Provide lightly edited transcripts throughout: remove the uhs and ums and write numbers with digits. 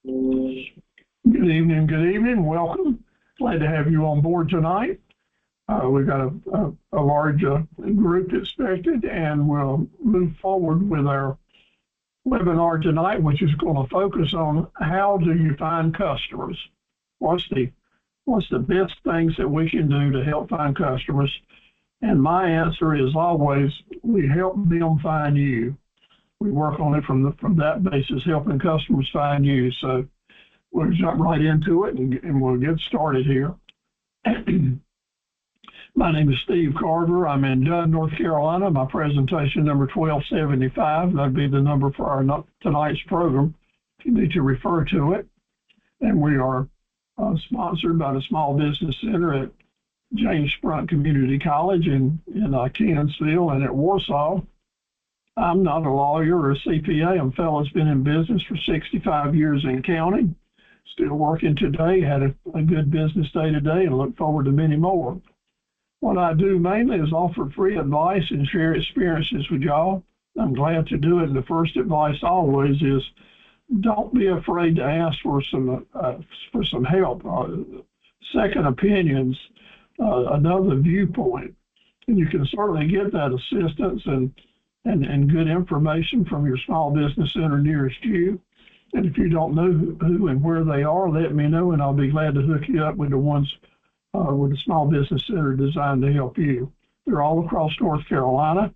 Good evening, good evening. Welcome. Glad to have you on board tonight. We've got a large group expected, and we'll move forward with our webinar tonight, which is going to focus on how do you find customers? What's the best things that we can do to help find customers? And my answer is always, we help them find you. We work on it from that basis, helping customers find you. So we'll jump right into it and we'll get started here. My name is Steve Carver. I'm in Dunn, North Carolina. My presentation number 1275. That'd be the number for our tonight's program if you need to refer to it. And we are sponsored by the Small Business Center at James Sprunk Community College in Kenansville and at Warsaw. I'm not a lawyer or a CPA. I'm a fellow that's been in business for 65 years in counting. Still working today. Had a good business day today and look forward to many more. What I do mainly is offer free advice and share experiences with y'all. I'm glad to do it. And the first advice always is don't be afraid to ask for some help, second opinions, another viewpoint. And you can certainly get that assistance and good information from your small business center nearest you. And if you don't know who and where they are, let me know, and I'll be glad to hook you up with the ones with the Small Business Center designed to help you. They're all across North Carolina,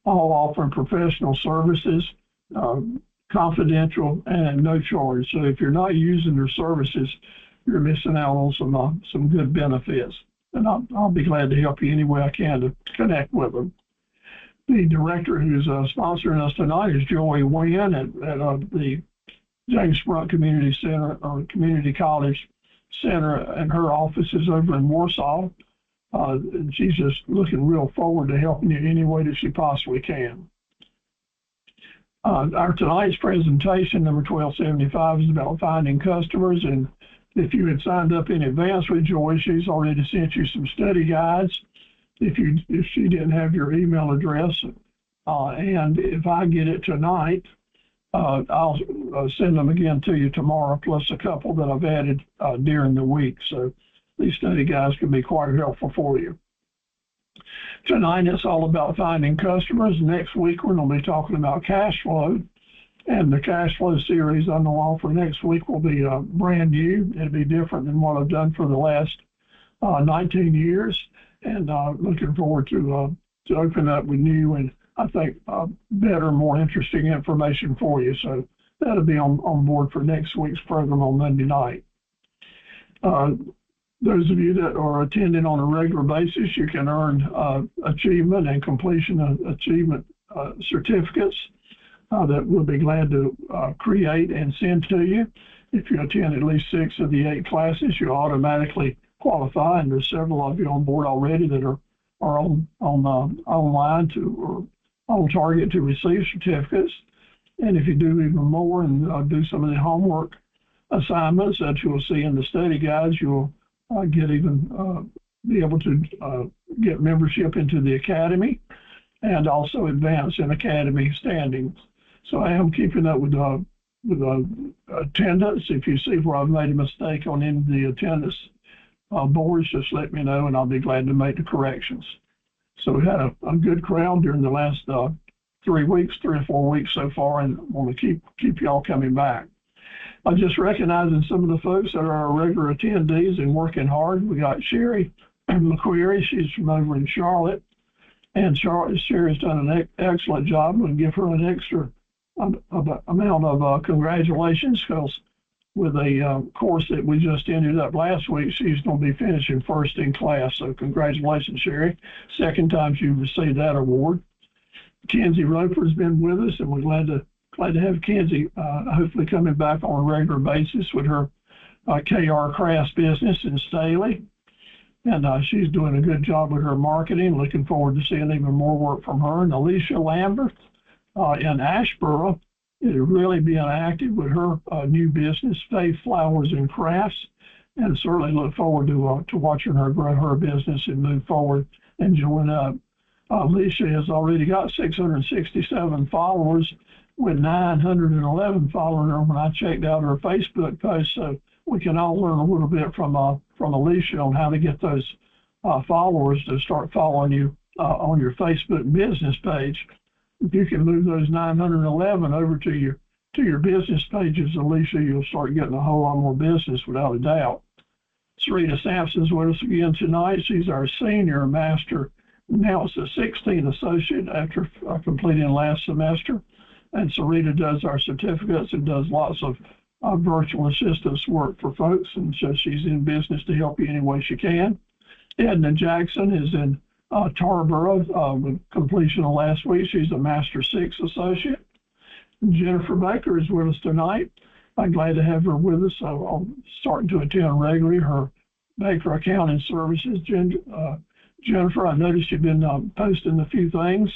all offering professional services, confidential and no charge. So if you're not using their services, you're missing out on some good benefits. And I'll be glad to help you any way I can to connect with them. The director who's sponsoring us tonight is Joey Wynn at the James Sprunk Community Center or Community College Center, and her office is over in Warsaw. And she's just looking real forward to helping you any way that she possibly can. Our tonight's presentation, number 1275, is about finding customers. And if you had signed up in advance with Joy, she's already sent you some study guides. If she didn't have your email address, and if I get it tonight, I'll send them again to you tomorrow, plus a couple that I've added during the week. So these study guides can be quite helpful for you. Tonight, it's all about finding customers. Next week, we're going to be talking about cash flow. And the cash flow series I'm going to offer next week will be brand new. It'll be different than what I've done for the last 19 years. And looking forward to open up with new and I think better, more interesting information for you. So that'll be on board for next week's program on Monday night. Those of you that are attending on a regular basis, you can earn achievement and completion achievement certificates that we'll be glad to create and send to you. If you attend at least 6 of the 8 classes, you automatically qualify, and there's several of you on board already that are online or on target to receive certificates. And if you do even more and do some of the homework assignments that you'll see in the study guides, you'll get even be able to get membership into the academy and also advance in academy standings. So I am keeping up with attendance. If you see where I've made a mistake on any of the attendance boards, just let me know and I'll be glad to make the corrections. So we had a good crowd during the last 3 or 4 weeks so far, and want to keep y'all coming back. I'm just recognizing some of the folks that are our regular attendees and working hard. We got Sherry McQuarrie. She's from over in Charlotte, and Sherry's done an excellent job. I'm going to give her an extra amount of congratulations, because with a course that we just ended up last week, she's going to be finishing first in class. So congratulations, Sherry. Second time you've received that award. Kenzie Roper's been with us, and we're glad to have Kenzie hopefully coming back on a regular basis with her KR Crafts business in Staley. And she's doing a good job with her marketing. Looking forward to seeing even more work from her. And Alicia Lambert in Asheboro is really being active with her new business, Faith Flowers and Crafts, and certainly look forward to watching her grow her business and move forward and join up. Alicia has already got 667 followers with 911 following her when I checked out her Facebook post. So we can all learn a little bit from Alicia on how to get those followers to start following you on your Facebook business page. If you can move those 911 over to your business pages, Alicia, you'll start getting a whole lot more business without a doubt. Sarita Sampson's with us again tonight. She's our senior master. Now it's a 16 associate after completing last semester. And Sarita does our certificates and does lots of virtual assistance work for folks. And so she's in business to help you any way she can. Edna Jackson is in Tarboro with completion of last week. She's a Master 6 associate. Jennifer Baker is with us tonight. I'm glad to have her with us. I'm starting to attend regularly her Baker Accounting Services. Jennifer, I noticed you've been posting a few things.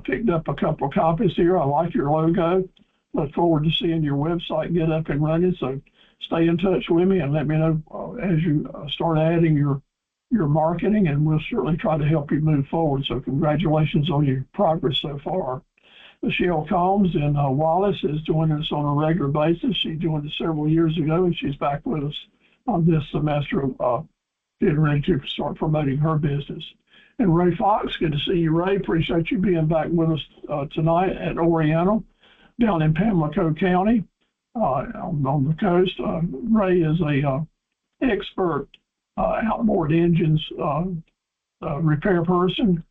Picked up a couple of copies here. I like your logo. Look forward to seeing your website get up and running. So stay in touch with me and let me know as you start adding your marketing, and we'll certainly try to help you move forward. So congratulations on your progress so far. Michelle Combs in Wallace is joining us on a regular basis. She joined us several years ago, and she's back with us on this semester, getting ready to start promoting her business. And Ray Fox, good to see you, Ray. Appreciate you being back with us tonight at Oriental down in Pamlico County on the coast. Ray is a expert outboard engines repair person,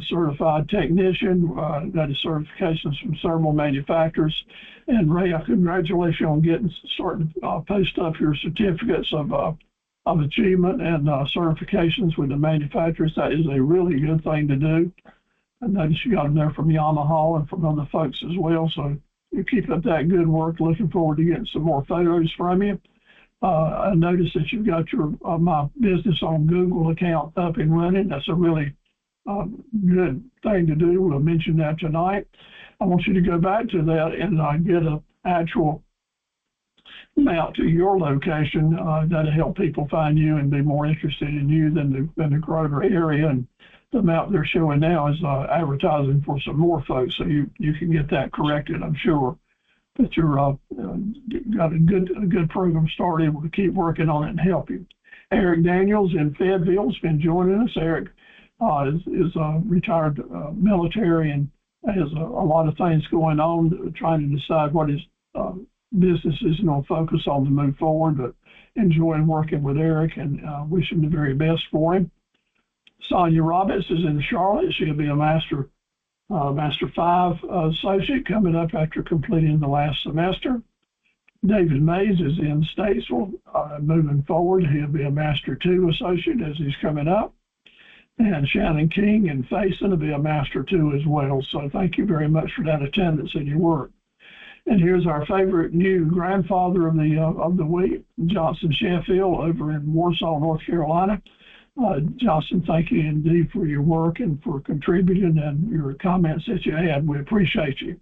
certified technician, got his certifications from several manufacturers. And Ray, I congratulate you on starting to post up your certificates of achievement and certifications with the manufacturers. That is a really good thing to do. I noticed you got them there from Yamaha and from other folks as well. So you keep up that good work. Looking forward to getting some more photos from you. I noticed that you've got your My Business on Google account up and running. That's a really good thing to do. We'll mention that tonight. I want you to go back to that and get an actual map to your location. That'll help people find you and be more interested in you than the greater area. And the map they're showing now is advertising for some more folks, so you can get that corrected, I'm sure. But you're got a good program started. We'll keep working on it and help you. Eric Daniels in Fayetteville has been joining us. Eric is a retired military and has a lot of things going on, trying to decide what his business is going to focus on to move forward, but enjoying working with Eric and wishing the very best for him. Sonia Roberts is in Charlotte. She'll be a Master 5 associate coming up after completing the last semester. David Mays is in Statesville, moving forward. He'll be a Master 2 associate as he's coming up. And Shannon King in Faison will be a Master 2 as well. So thank you very much for that attendance and your work. And here's our favorite new grandfather of the week, Johnson Sheffield, over in Warsaw, North Carolina. Johnson, thank you indeed for your work and for contributing and your comments that you had. We appreciate you.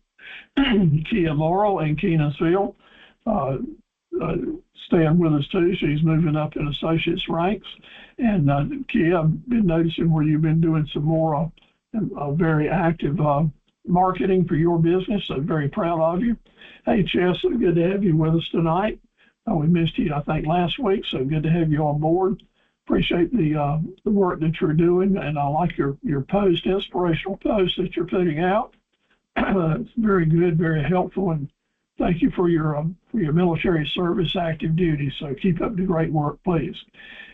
Kia Laurel in Kenansville, staying with us too. She's moving up in associates ranks. And Kia, I've been noticing where you've been doing some more very active marketing for your business. So very proud of you. Hey, Chess, good to have you with us tonight. We missed you, I think, last week. So good to have you on board. Appreciate the work that you're doing, and I like your post, inspirational posts that you're putting out. It's very good, very helpful, and thank you for your military service, active duty. So keep up the great work, please.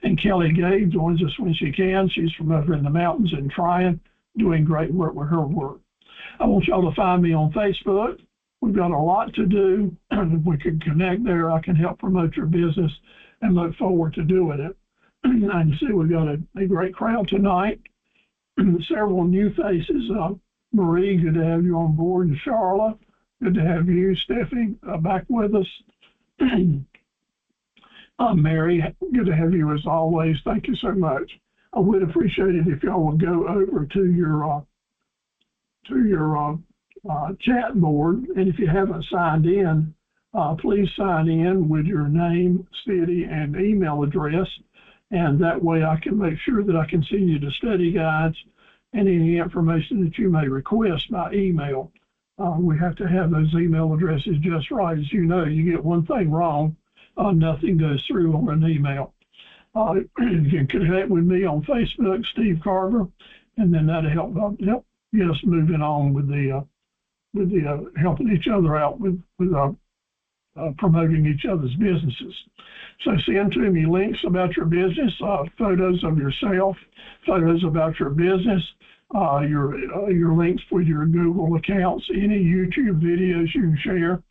And Kelly Gay joins us when she can. She's from over in the mountains in Tryon, doing great work with her work. I want y'all to find me on Facebook. We've got a lot to do. If we can connect there, I can help promote your business and look forward to doing it. And you see we've got a great crowd tonight. Several new faces. Marie, good to have you on board. And Charlotte, good to have you. Stephanie, back with us. Mary, good to have you as always. Thank you so much. I would appreciate it if y'all would go over to your chat board, and if you haven't signed in, please sign in with your name, city, and email address. And that way I can make sure that I can send you the study guides and any information that you may request by email. We have to have those email addresses just right. As you know, you get one thing wrong, nothing goes through on an email. You can connect with me on Facebook, Steve Carver, and then that'll help get us moving on with the helping each other out with promoting each other's businesses. So send to me links about your business, photos of yourself, photos about your business, your links with your Google accounts, any YouTube videos you can share,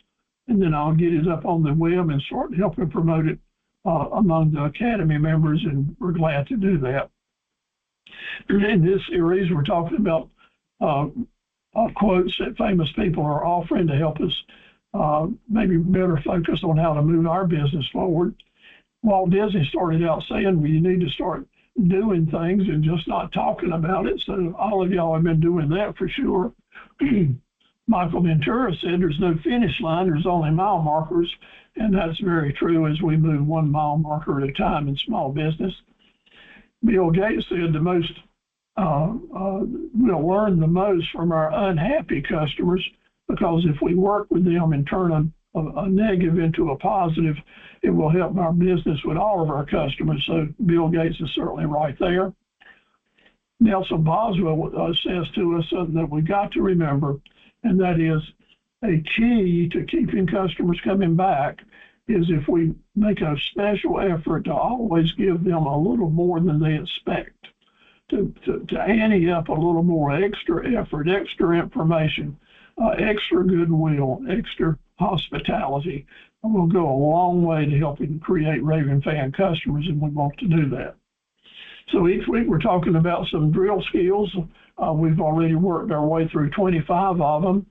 and then I'll get it up on the web and start helping promote it among the Academy members, and we're glad to do that. In this series, we're talking about quotes that famous people are offering to help us maybe better focus on how to move our business forward. Walt Disney started out saying we need to start doing things and just not talking about it. So all of y'all have been doing that for sure. Michael Ventura said there's no finish line, there's only mile markers. And that's very true as we move 1 mile marker at a time in small business. Bill Gates said we'll learn the most from our unhappy customers, because if we work with them and turn a negative into a positive, it will help our business with all of our customers. So Bill Gates is certainly right there. Nelson Boswell says to us that we got to remember, and that is a key to keeping customers coming back, is if we make a special effort to always give them a little more than they expect, to ante up a little more extra effort, extra information, extra goodwill, extra hospitality. Will go a long way to helping create raving fan customers, and we want to do that. So each week we're talking about some drill skills. We've already worked our way through 25 of them.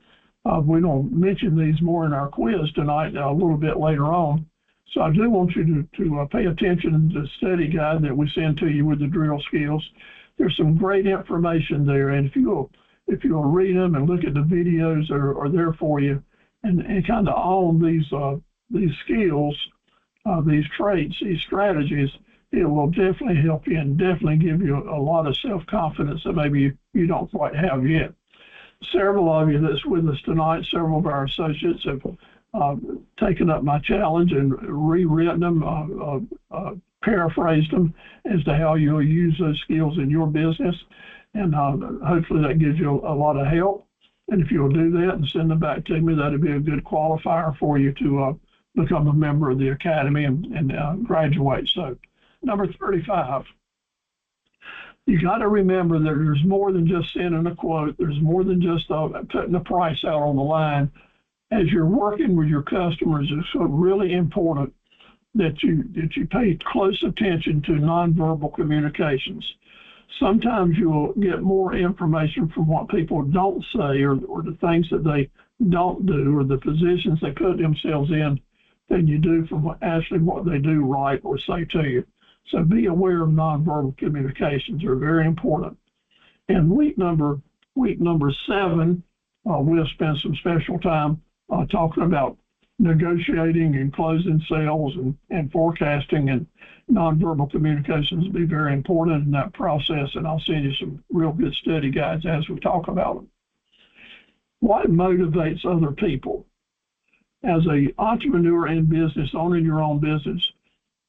We're going to mention these more in our quiz tonight, a little bit later on. So I do want you to pay attention to the study guide that we send to you with the drill skills. There's some great information there, and if you'll read them and look at the videos that are there for you, and kind of own these skills, these traits, these strategies, it will definitely help you and definitely give you a lot of self-confidence that maybe you don't quite have yet. Several of you that's with us tonight, several of our associates have taken up my challenge and rewritten them, paraphrased them as to how you'll use those skills in your business. And hopefully that gives you a lot of help. And if you'll do that and send them back to me, that'd be a good qualifier for you to become a member of the Academy and graduate. So number 35. You got to remember that there's more than just sending a quote. There's more than just putting the price out on the line. As you're working with your customers, it's really important that you pay close attention to nonverbal communications. Sometimes you'll get more information from what people don't say or the things that they don't do or the positions they put themselves in than you do from what they do right or say to you. So be aware of nonverbal communications. Are very important. And week number 7, we'll spend some special time talking about negotiating and closing sales and forecasting, and nonverbal communications will be very important in that process, and I'll send you some real good study guides as we talk about them. What motivates other people? As an entrepreneur in business, owning your own business,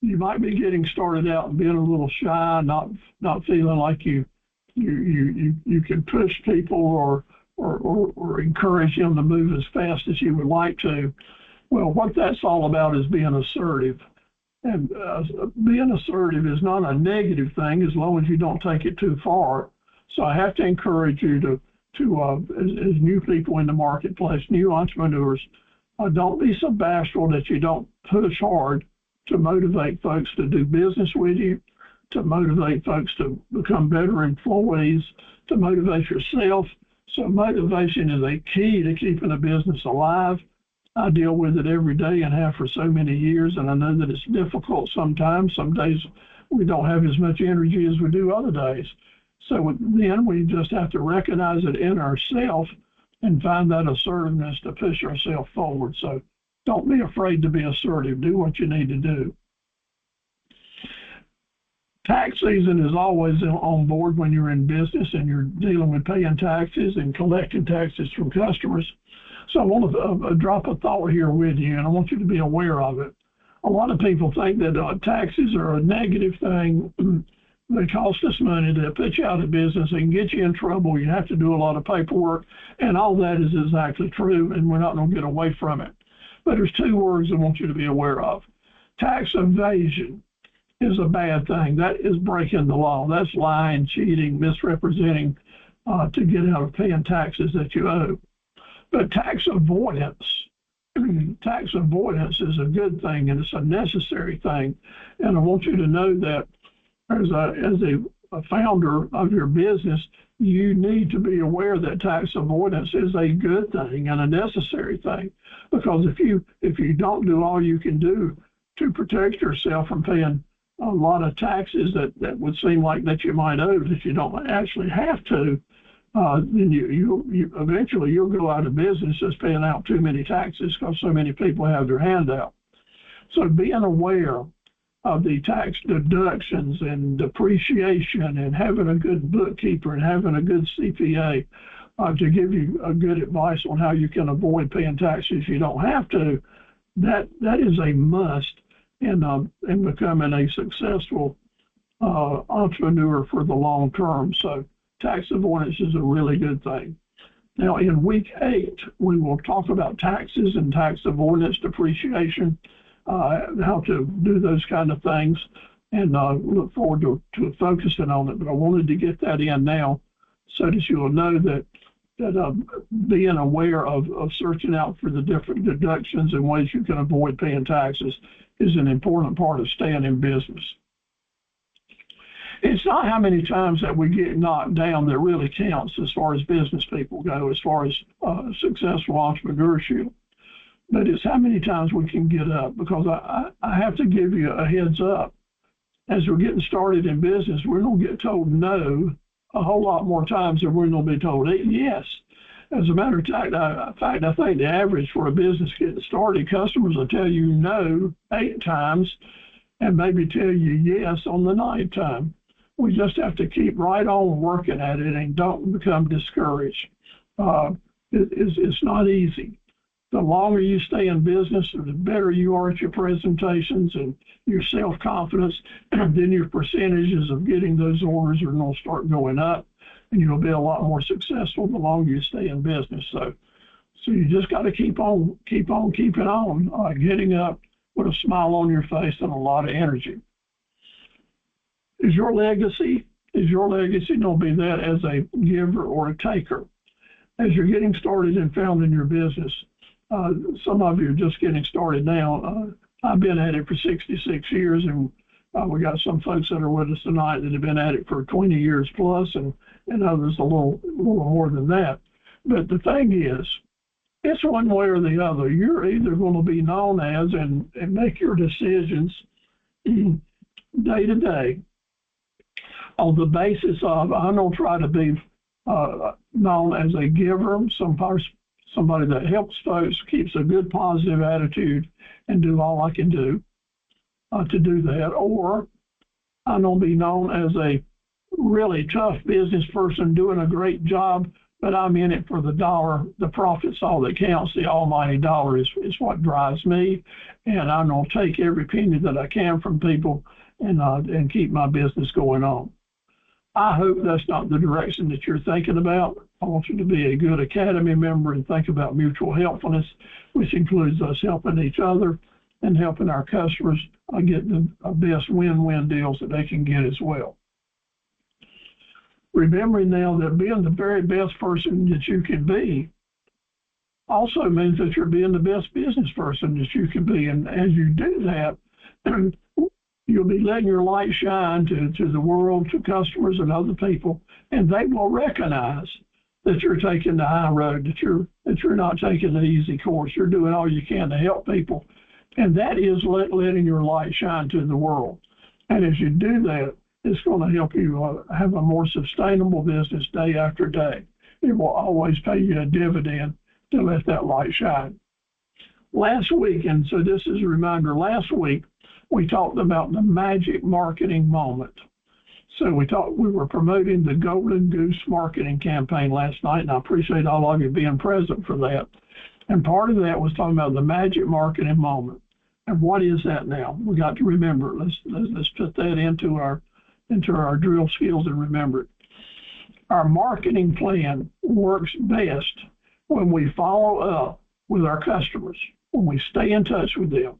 you might be getting started out and being a little shy, not feeling like you can push people or encourage them to move as fast as you would like to. Well, what that's all about is being assertive. And being assertive is not a negative thing as long as you don't take it too far. So I have to encourage you to as new people in the marketplace, new entrepreneurs, don't be so bashful that you don't push hard to motivate folks to do business with you, to motivate folks to become better employees, to motivate yourself. So motivation is a key to keeping a business alive. I deal with it every day and have for so many years, and I know that it's difficult sometimes. Some days we don't have as much energy as we do other days. So then we just have to recognize it in ourselves and find that assertiveness to push ourselves forward. So don't be afraid to be assertive. Do what you need to do. Tax season is always on board when you're in business and you're dealing with paying taxes and collecting taxes from customers. So I want to drop a thought here with you, and I want you to be aware of it. A lot of people think that taxes are a negative thing. They cost us money. They put you out of business. They can get you in trouble. You have to do a lot of paperwork, and all that is exactly true, and we're not going to get away from it. But there's two words I want you to be aware of. Tax evasion is a bad thing. That is breaking the law. That's lying, cheating, misrepresenting to get out of paying taxes that you owe. But tax avoidance is a good thing, and it's a necessary thing. And I want you to know that as a founder of your business, you need to be aware that tax avoidance is a good thing and a necessary thing. Because if you don't do all you can do to protect yourself from paying a lot of taxes that would seem like that you might owe that you don't actually have to, then you eventually you'll go out of business just paying out too many taxes because so many people have their hand out. So being aware of the tax deductions and depreciation and having a good bookkeeper and having a good CPA to give you a good advice on how you can avoid paying taxes you don't have to, that is a must in becoming a successful entrepreneur for the long term. So tax avoidance is a really good thing. Now in week 8, we will talk about taxes and tax avoidance, depreciation, how to do those kind of things, and look forward to focusing on it. But I wanted to get that in now so that you'll know that being aware of searching out for the different deductions and ways you can avoid paying taxes is an important part of staying in business. It's not how many times that we get knocked down that really counts as far as business people go, as far as successful entrepreneurship, but it's how many times we can get up. Because I have to give you a heads up. As we're getting started in business, we're going to get told no a whole lot more times than we're going to be told yes. As a matter of fact, I think the average for a business getting started, customers will tell you no 8 times and maybe tell you yes on the 9th time. We just have to keep right on working at it and don't become discouraged. It's not easy. The longer you stay in business, the better you are at your presentations and your self-confidence, and then your percentages of getting those orders are going to start going up, and you'll be a lot more successful the longer you stay in business. So you just got to keep on keeping on, getting up with a smile on your face and a lot of energy. Is your legacy going to be that as a giver or a taker? As you're getting started and founding your business, some of you are just getting started now. I've been at it for 66 years, and we got some folks that are with us tonight that have been at it for 20 years plus, and others a little more than that. But the thing is, it's one way or the other. You're either going to be known as and make your decisions day to day on the basis of, I'm going to try to be known as a giver, somebody that helps folks, keeps a good positive attitude, and do all I can do to do that. Or I'm going to be known as a really tough business person doing a great job, but I'm in it for the dollar. The profit's all that counts. The almighty dollar is what drives me, and I'm going to take every penny that I can from people and keep my business going on. I hope that's not the direction that you're thinking about. I want you to be a good Academy member and think about mutual helpfulness, which includes us helping each other and helping our customers get the best win-win deals that they can get as well. Remembering now that being the very best person that you can be also means that you're being the best business person that you can be. And as you do that, you'll be letting your light shine to the world, to customers and other people, and they will recognize that you're taking the high road, that you're not taking the easy course. You're doing all you can to help people, and that is letting your light shine to the world. And as you do that, it's going to help you have a more sustainable business day after day. It will always pay you a dividend to let that light shine. Last week, and so this is a reminder, last week we talked about the magic marketing moment. So we were promoting the Golden Goose marketing campaign last night, and I appreciate all of you being present for that. And part of that was talking about the magic marketing moment. And what is that now? We got to remember. Let's put that into our drill skills and remember it. Our marketing plan works best when we follow up with our customers, when we stay in touch with them,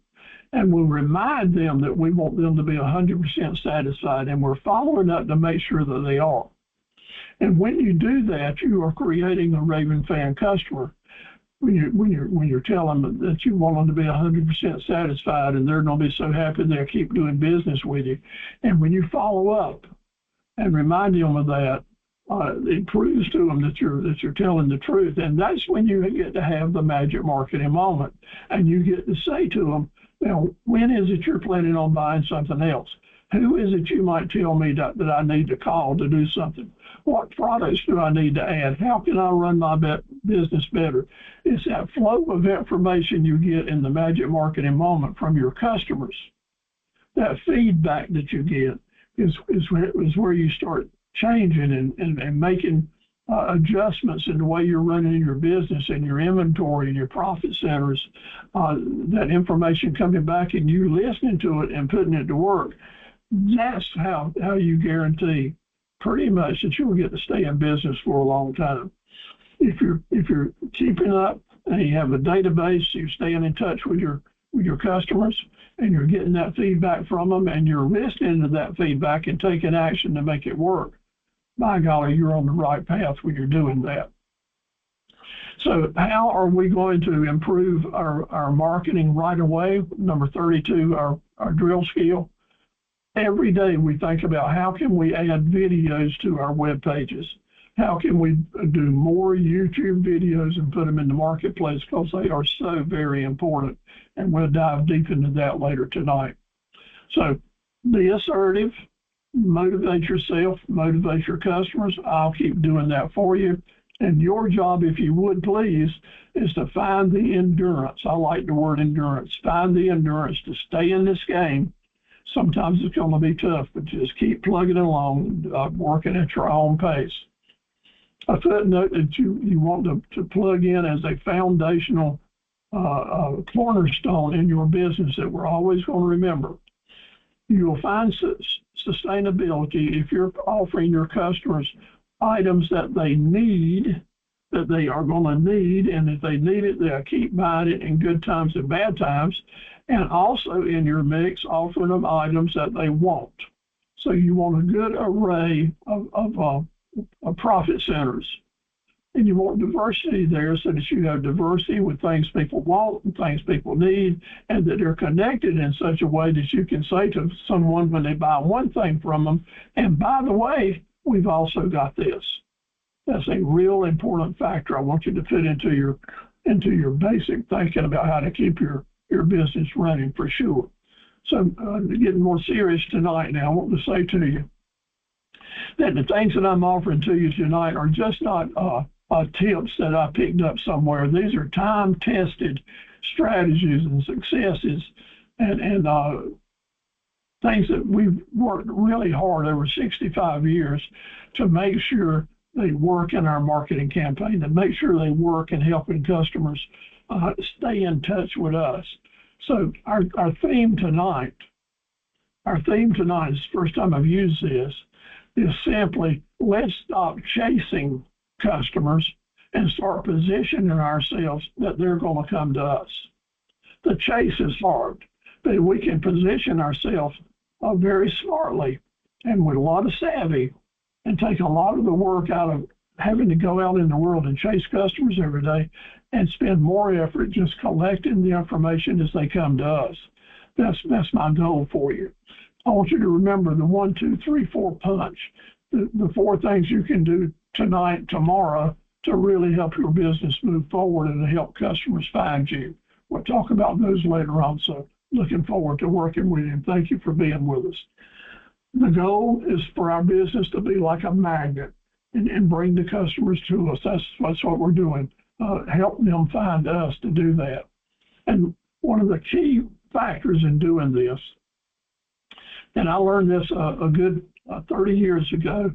and we remind them that we want them to be 100% satisfied, and we're following up to make sure that they are. And when you do that, you are creating a raving fan customer. When you're telling them that you want them to be 100% satisfied, and they're going to be so happy they'll keep doing business with you. And when you follow up and remind them of that, it proves to them that you're telling the truth, and that's when you get to have the magic marketing moment, and you get to say to them, "Now, when is it you're planning on buying something else? Who is it you might tell me that I need to call to do something? What products do I need to add? How can I run my business better?" It's that flow of information you get in the magic marketing moment from your customers. That feedback that you get is where you start changing and making adjustments in the way you're running your business and your inventory and your profit centers. That information coming back and you listening to it and putting it to work. That's how you guarantee pretty much that you'll get to stay in business for a long time. If you're keeping up and you have a database, you're staying in touch with your customers and you're getting that feedback from them and you're listening to that feedback and taking action to make it work, by golly, you're on the right path when you're doing that. So how are we going to improve our marketing right away? Number 32, our drill skill. Every day we think about how can we add videos to our web pages? How can we do more YouTube videos and put them in the marketplace, because they are so very important. And we'll dive deep into that later tonight. So be assertive, motivate yourself, motivate your customers. I'll keep doing that for you. And your job, if you would please, is to find the endurance. I like the word endurance. Find the endurance to stay in this game. Sometimes it's going to be tough, but just keep plugging along, working at your own pace. A footnote that you want to plug in as a foundational cornerstone in your business that we're always going to remember. You'll find sustainability if you're offering your customers items that they need, that they are going to need, and if they need it, they'll keep buying it in good times and bad times, and also in your mix, offering them items that they want. So you want a good array of profit centers. And you want diversity there so that you have diversity with things people want and things people need, and that they're connected in such a way that you can say to someone when they buy one thing from them, and by the way, we've also got this. That's a real important factor I want you to fit into your basic thinking about how to keep your business running for sure. So getting more serious tonight now, I want to say to you that the things that I'm offering to you tonight are just not tips that I picked up somewhere. These are time-tested strategies and successes and things that we've worked really hard over 65 years to make sure they work in our marketing campaign, to make sure they work in helping customers stay in touch with us. So our theme tonight, is the first time I've used this, is simply let's stop chasing customers and start positioning ourselves that they're going to come to us. The chase is hard, but we can position ourselves very smartly and with a lot of savvy and take a lot of the work out of having to go out in the world and chase customers every day and spend more effort just collecting the information as they come to us. That's my goal for you. I want you to remember the 1, 2, 3, 4 punch, the 4 things you can do tonight, tomorrow, to really help your business move forward and to help customers find you. We'll talk about those later on, so looking forward to working with you, and thank you for being with us. The goal is for our business to be like a magnet and bring the customers to us. That's what we're doing, help them find us to do that. And one of the key factors in doing this, and I learned this a good 30 years ago,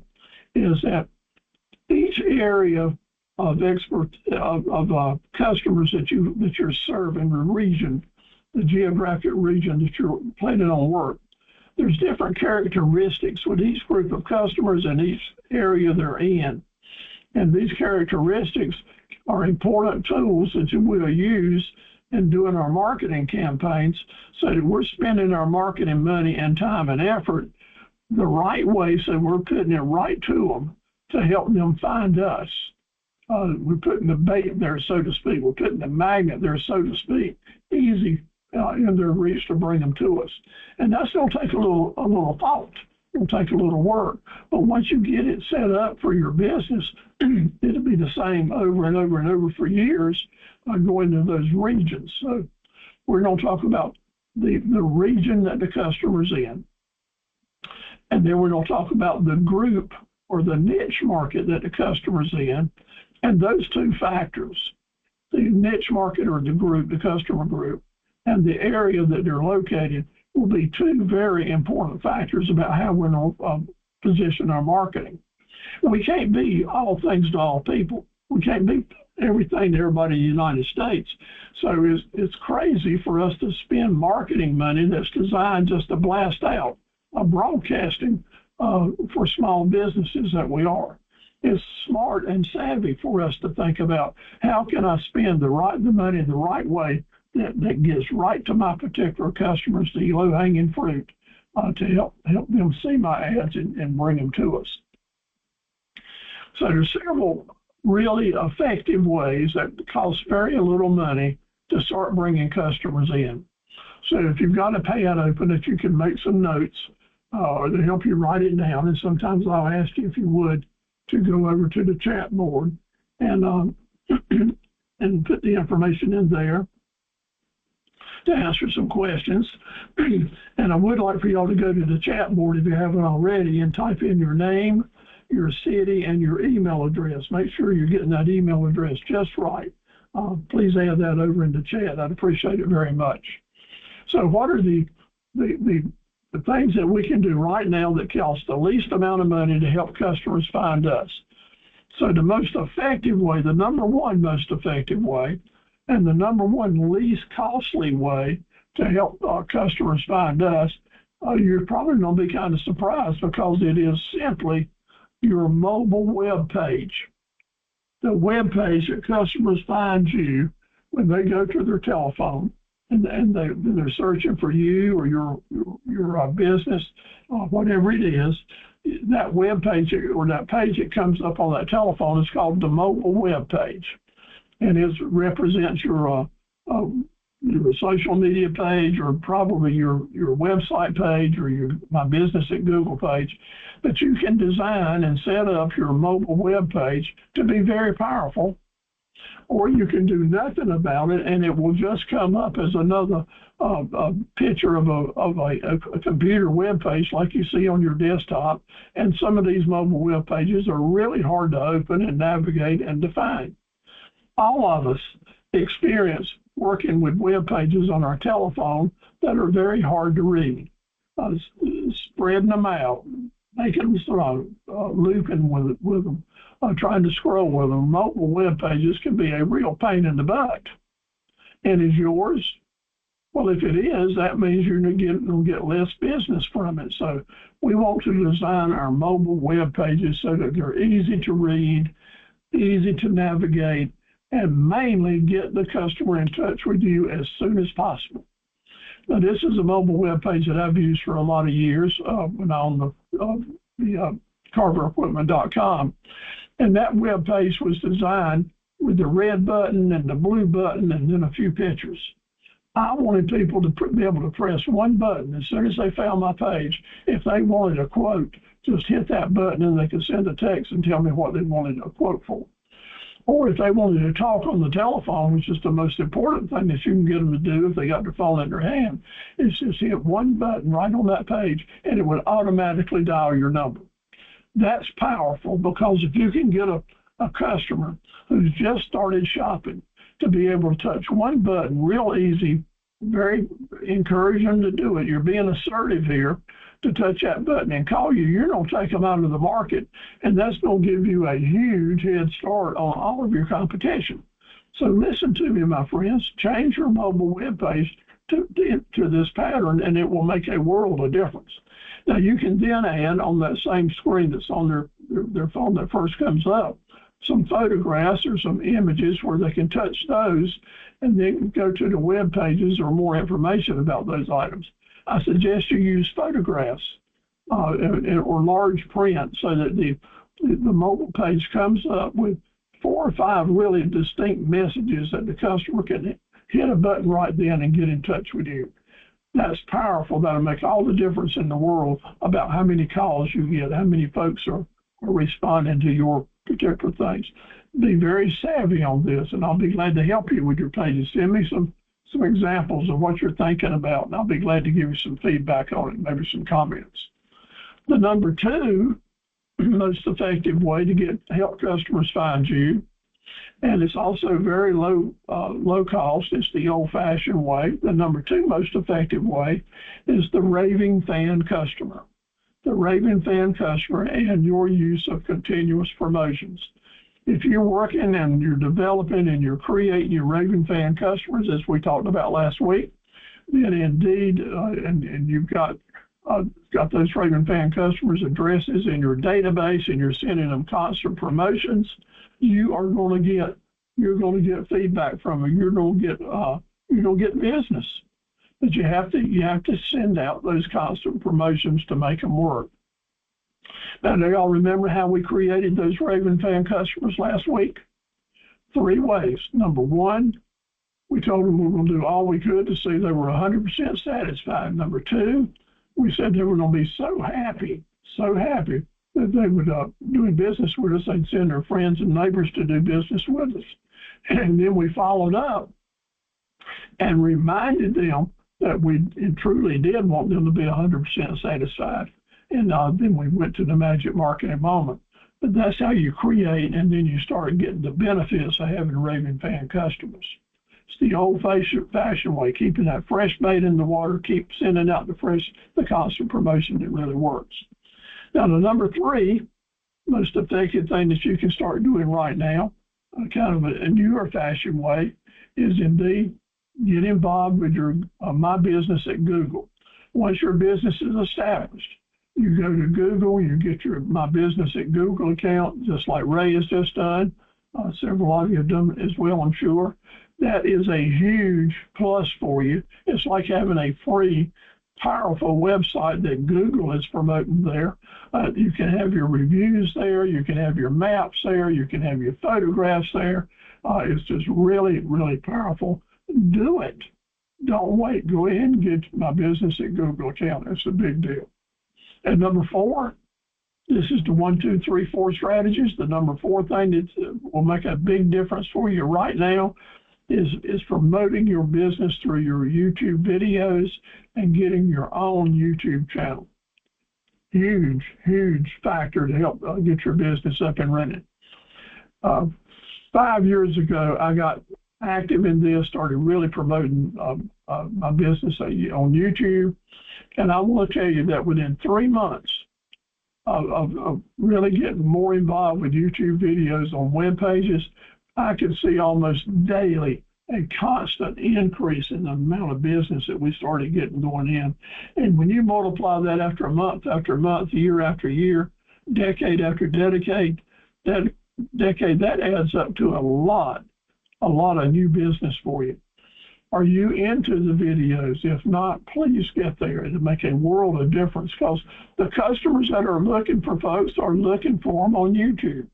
is that each area of customers that you're serving, the region, the geographic region that you're planning on work, there's different characteristics with each group of customers and each area they're in. And these characteristics are important tools that we'll use in doing our marketing campaigns so that we're spending our marketing money and time and effort the right way, so we're putting it right to them to help them find us. We're putting the bait there, so to speak. We're putting the magnet there, so to speak, easy in their reach to bring them to us. And that's going to take a little thought. It'll take a little work. But once you get it set up for your business, it'll be the same over and over and over for years going to those regions. So we're going to talk about the region that the customer's in. And then we're going to talk about the group or the niche market that the customer's in. And those two factors, the niche market or the group, the customer group, and the area that they're located, will be two very important factors about how we're going to position our marketing. We can't be all things to all people. We can't be everything to everybody in the United States. So it's crazy for us to spend marketing money that's designed just to blast out broadcasting for small businesses that we are. It's smart and savvy for us to think about how can I spend the money the right way that gets right to my particular customers, the low-hanging fruit, to help them see my ads and bring them to us. So there's several really effective ways that cost very little money to start bringing customers in. So if you've got an ad open that you can make some notes or to help you write it down, and sometimes I'll ask you if you would to go over to the chat board and and put the information in there to answer some questions. And I would like for y'all to go to the chat board if you haven't already and type in your name, your city, and your email address. Make sure you're getting that email address just right. Please add that over in the chat. I'd appreciate it very much. So what are the things that we can do right now that cost the least amount of money to help customers find us? So the most effective way, the number one most effective way, and the number one least costly way to help our customers find us, you're probably going to be kind of surprised because it is simply your mobile web page. The web page that customers find you when they go to their telephone and they're searching for you or your business, whatever it is. That web page or that page that comes up on that telephone is called the mobile web page. And it represents your social media page or probably your website page or your My Business at Google page. But you can design and set up your mobile web page to be very powerful, or you can do nothing about it and it will just come up as another picture of a computer web page like you see on your desktop. And some of these mobile web pages are really hard to open and navigate and define. All of us experience working with web pages on our telephone that are very hard to read. Spreading them out, making them looping with them, trying to scroll with them. Mobile web pages can be a real pain in the butt. And is yours? Well, if it is, that means you're going to get less business from it. So we want to design our mobile web pages so that they're easy to read, easy to navigate, and mainly get the customer in touch with you as soon as possible. Now, this is a mobile web page that I've used for a lot of years when on the carverequipment.com. And that web page was designed with the red button and the blue button and then a few pictures. I wanted people to be able to press one button as soon as they found my page. If they wanted a quote, just hit that button and they could send a text and tell me what they wanted a quote for. Or if they wanted to talk on the telephone, which is the most important thing that you can get them to do if they got their phone in their hand, is just hit one button right on that page and it would automatically dial your number. That's powerful because if you can get a customer who's just started shopping to be able to touch one button real easy very encourage them to do it. You're being assertive here to touch that button and call you. You're going to take them out of the market, and that's going to give you a huge head start on all of your competition. So listen to me, my friends. Change your mobile web page to this pattern, and it will make a world of difference. Now, you can then add on that same screen that's on their phone that first comes up some photographs or some images where they can touch those and then go to the web pages or more information about those items. I suggest you use photographs or large print so that the mobile page comes up with 4 or 5 really distinct messages that the customer can hit a button right then and get in touch with you. That's powerful. That'll make all the difference in the world about how many calls you get, how many folks are responding to your particular things. Be very savvy on this, and I'll be glad to help you with your pages. Send me some examples of what you're thinking about, and I'll be glad to give you some feedback on it, maybe some comments. The number 2 most effective way to help customers find you, and it's also very low cost. It's the old-fashioned way. The number 2 most effective way is the raving fan customer. The raving fan customer and your use of continuous promotions. If you're working and you're developing and you're creating your raving fan customers, as we talked about last week, then indeed, and you've got those raving fan customers' addresses in your database, and you're sending them constant promotions, you're going to get feedback from them. You're going to get business. But you have to send out those constant promotions to make them work. Now, do y'all remember how we created those raving fan customers last week? 3 ways. Number 1, we told them we were going to do all we could to see they were 100% satisfied. Number 2, we said they were going to be so happy that they would, doing business with us, they'd send their friends and neighbors to do business with us. And then we followed up and reminded them that we truly did want them to be 100% satisfied. And then we went to the magic marketing moment. But that's how you create, and then you start getting the benefits of having raving fan customers. It's the old-fashioned way, keeping that fresh bait in the water, keep sending out the constant promotion that really works. Now, the number 3 most effective thing that you can start doing right now, kind of a newer fashion way, is indeed get involved with your My Business at Google. Once your business is established, you go to Google, you get your My Business at Google account, just like Ray has just done. Several of you have done it as well, I'm sure. That is a huge plus for you. It's like having a free, powerful website that Google is promoting there. You can have your reviews there. You can have your maps there. You can have your photographs there. It's just really, really powerful. Do it. Don't wait. Go ahead and get My Business at Google account. It's a big deal. And number 4, this is the 1, 2, 3, 4 strategies. The number 4 thing that will make a big difference for you right now is promoting your business through your YouTube videos and getting your own YouTube channel. Huge, huge factor to help get your business up and running. 5 years ago, I got active in this, started really promoting my business on YouTube. And I want to tell you that within 3 months of really getting more involved with YouTube videos on web pages, I could see almost daily a constant increase in the amount of business that we started getting going in. And when you multiply that after month, year after year, decade after decade, that adds up to a lot of new business for you. Are you into the videos? If not, please get there. It'll make a world of difference because the customers that are looking for folks are looking for them on YouTube.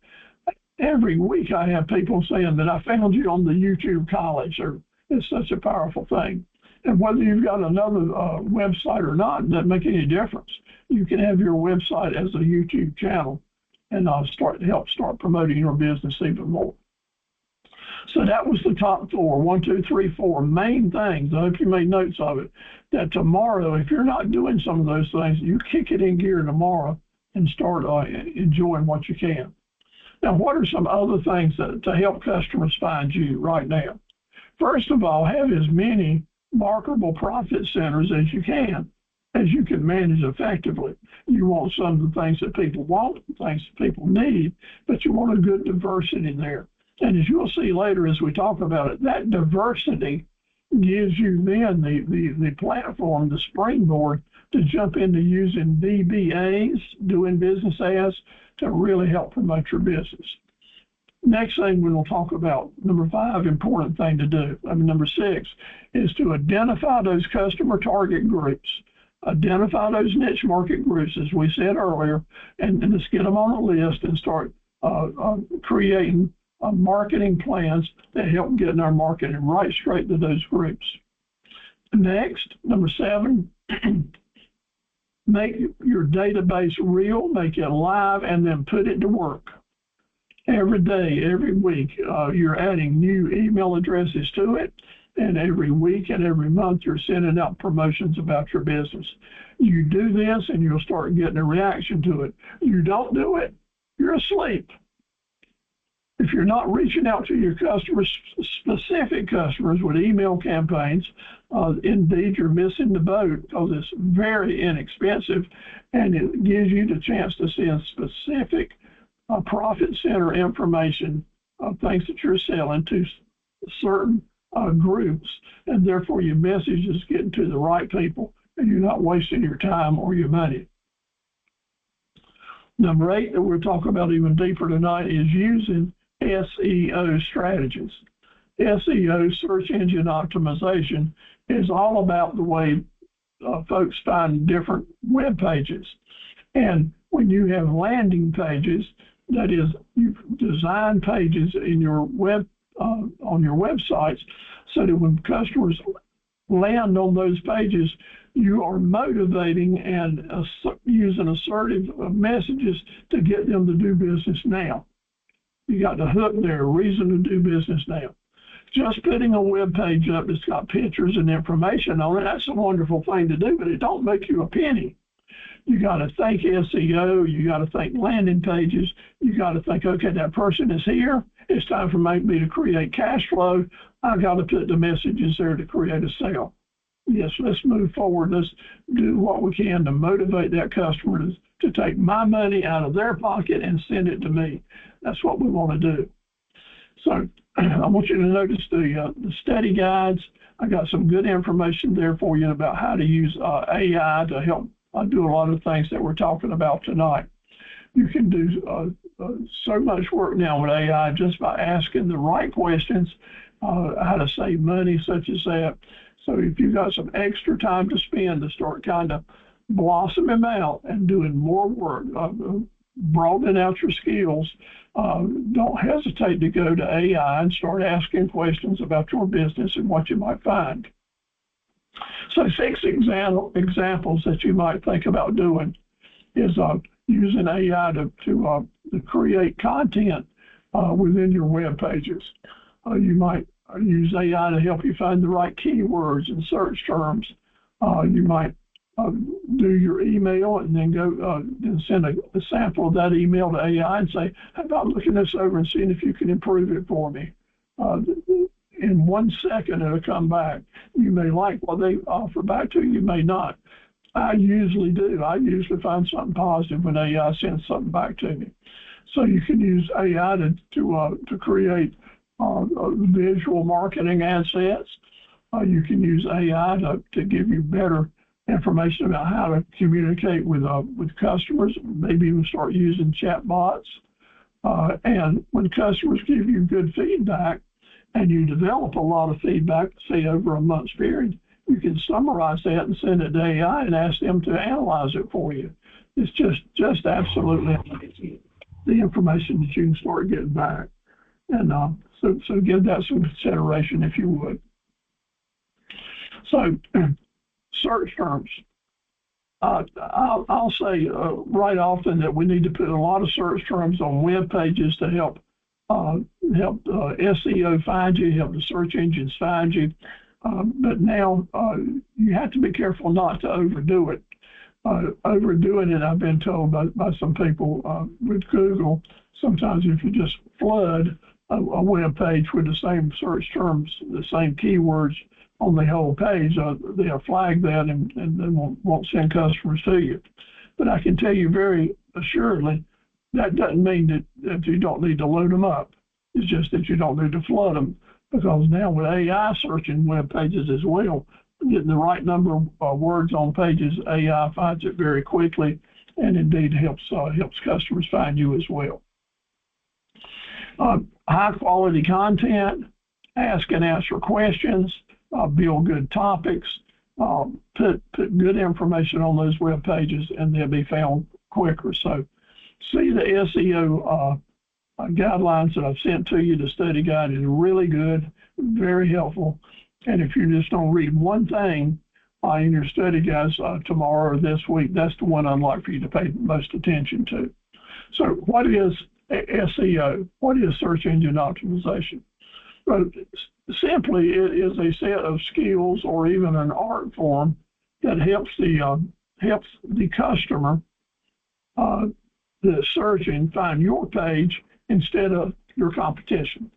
Every week I have people saying that I found you on the YouTube college, or it's such a powerful thing. And whether you've got another website or not, it doesn't make any difference. You can have your website as a YouTube channel and help start promoting your business even more. So that was the top 4, 1, 2, 3, 4 main things. I hope you made notes of it. That tomorrow, if you're not doing some of those things, you kick it in gear tomorrow and start enjoying what you can. Now, what are some other things to help customers find you right now? First of all, have as many marketable profit centers as you can manage effectively. You want some of the things that people want, things that people need, but you want a good diversity there. And as you'll see later as we talk about it, that diversity gives you then the platform, the springboard to jump into using DBAs, doing business ads, to really help promote your business. Next thing we'll talk about, number 5, important thing to do. Number 6 is to identify those customer target groups. Identify those niche market groups, as we said earlier, and let's get them on a list and start creating marketing plans that help getting our marketing right straight to those groups. Next, number 7, make your database real, make it live, and then put it to work. Every day, every week, you're adding new email addresses to it, and every week and every month you're sending out promotions about your business. You do this and you'll start getting a reaction to it. You don't do it, you're asleep. If you're not reaching out to your customers, specific customers with email campaigns, indeed you're missing the boat, because it's very inexpensive and it gives you the chance to send specific profit center information of things that you're selling to certain groups, and therefore your message is getting to the right people and you're not wasting your time or your money. Number 8 that we'll talk about even deeper tonight is using SEO strategies. SEO, search engine optimization, is all about the way folks find different web pages. And when you have landing pages, that is, you design pages in your web on your websites, so that when customers land on those pages, you are motivating and using assertive messages to get them to do business now. You got the hook there, reason to do business now. Just putting a web page up that's got pictures and information on it, that's a wonderful thing to do, but it don't make you a penny. You got to think SEO, you got to think landing pages, you got to think, okay, that person is here, it's time for me to create cash flow, I got to put the messages there to create a sale. Yes, let's move forward, let's do what we can to motivate that customer to take my money out of their pocket and send it to me. That's what we want to do. So I want you to notice the study guides. I got some good information there for you about how to use AI to help do a lot of things that we're talking about tonight. You can do so much work now with AI just by asking the right questions, how to save money, such as that. So if you've got some extra time to spend to start kind of blossoming out and doing more work, broadening out your skills, don't hesitate to go to AI and start asking questions about your business and what you might find. So 6 examples that you might think about doing is using AI to create content within your web pages. You might use AI to help you find the right keywords and search terms. You might do your email and then go and send a sample of that email to AI and say, how about looking this over and seeing if you can improve it for me? In 1 second, it'll come back. You may like what they offer back to you, you may not. I usually do. I usually find something positive when AI sends something back to me. So you can use AI to create visual marketing assets. You can use AI to give you better information about how to communicate with customers, maybe even start using chat bots. And when customers give you good feedback, and you develop a lot of feedback, say over a month's period, you can summarize that and send it to AI and ask them to analyze it for you. It's just absolutely amazing, the information that you can start getting back. And so give that some consideration if you would. So search terms. I'll say right often that we need to put a lot of search terms on web pages to help SEO find you, help the search engines find you. But now you have to be careful not to overdo it. Overdoing it, I've been told by some people with Google, sometimes if you just flood a web page with the same search terms, the same keywords on the whole page, they'll flag that and they won't send customers to you. But I can tell you very assuredly, that doesn't mean that you don't need to load them up. It's just that you don't need to flood them, because now with AI searching web pages as well, getting the right number of words on pages, AI finds it very quickly, and indeed helps customers find you as well. High quality content, ask and answer questions, build good topics, put good information on those web pages, and they'll be found quicker. So see the SEO guidelines that I've sent to you. The study guide is really good, very helpful. And if you just don't read one thing in your study guides tomorrow or this week, that's the one I'd like for you to pay the most attention to. So what is SEO? What is search engine optimization? Well, simply, it is a set of skills or even an art form that helps the customer that's searching find your page instead of your competition.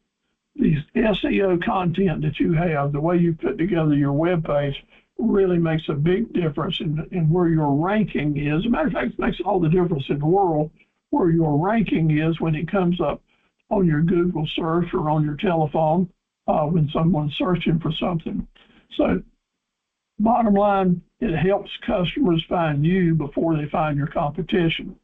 The SEO content that you have, the way you put together your web page, really makes a big difference in where your ranking is. As a matter of fact, it makes all the difference in the world where your ranking is when it comes up on your Google search or on your telephone when someone's searching for something. So bottom line, it helps customers find you before they find your competition.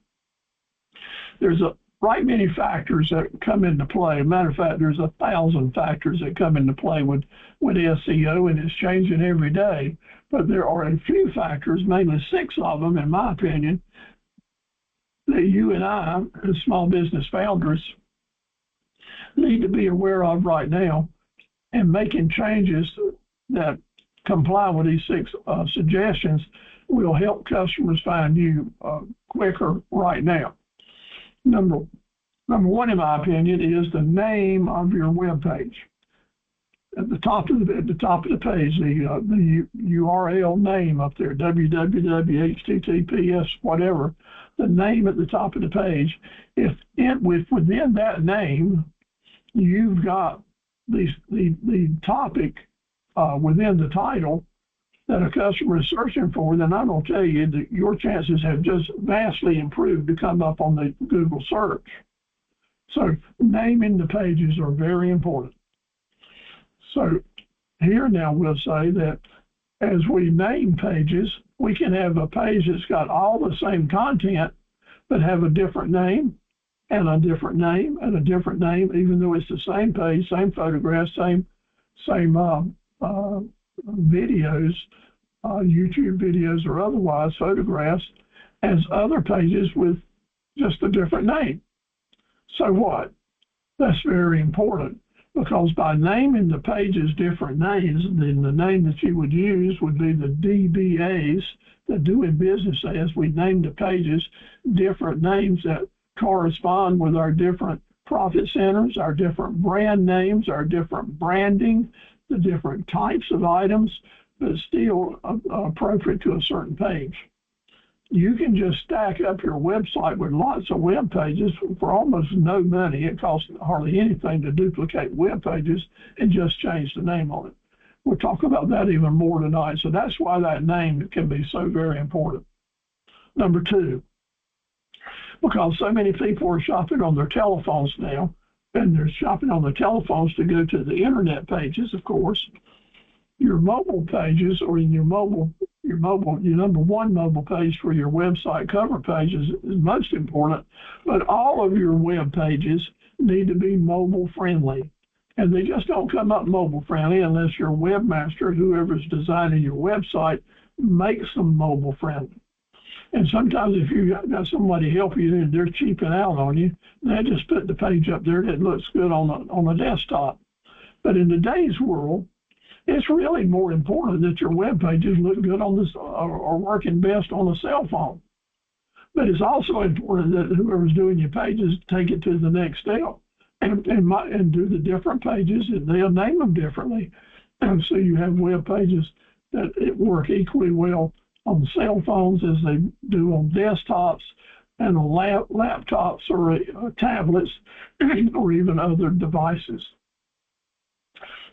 There's a right many factors that come into play. Matter of fact, there's 1,000 factors that come into play with SEO, and it's changing every day. But there are a few factors, mainly 6 of them, in my opinion, that you and I, as small business founders, need to be aware of right now, and making changes that comply with these 6 suggestions will help customers find you quicker right now. Number one, in my opinion, is the name of your web page. At the top of the page, the URL name up there, www, HTTPS, whatever, the name at the top of the page. If within that name, you've got the topic within the title that a customer is searching for, then I'm going to tell you that your chances have just vastly improved to come up on the Google search. So naming the pages are very important. So here now we'll say that as we name pages, we can have a page that's got all the same content, but have a different name and a different name and a different name, even though it's the same page, same photographs, same videos, YouTube videos or otherwise photographs, as other pages with just a different name. So what? That's very important, because by naming the pages different names, then the name that you would use would be the DBAs, the doing business as. We name the pages different names that correspond with our different profit centers, our different brand names, our different branding, the different types of items, but still appropriate to a certain page. You can just stack up your website with lots of web pages for almost no money. It costs hardly anything to duplicate web pages and just change the name on it. We'll talk about that even more tonight. So that's why that name can be so very important. Number 2, because so many people are shopping on their telephones now, and they're shopping on their telephones to go to the internet pages, of course. Your mobile pages, or in your number 1 mobile page for your website cover page is most important, but all of your web pages need to be mobile friendly. And they just don't come up mobile friendly unless your webmaster, whoever's designing your website, makes them mobile friendly. And sometimes if you got somebody help you and they're cheaping out on you, they just put the page up there that looks good on the desktop. But in today's world, it's really more important that your web pages look good on this or working best on a cell phone. But it's also important that whoever's doing your pages take it to the next step and do the different pages, and they'll name them differently. And so you have web pages that work equally well on cell phones as they do on desktops and on laptops or tablets or even other devices.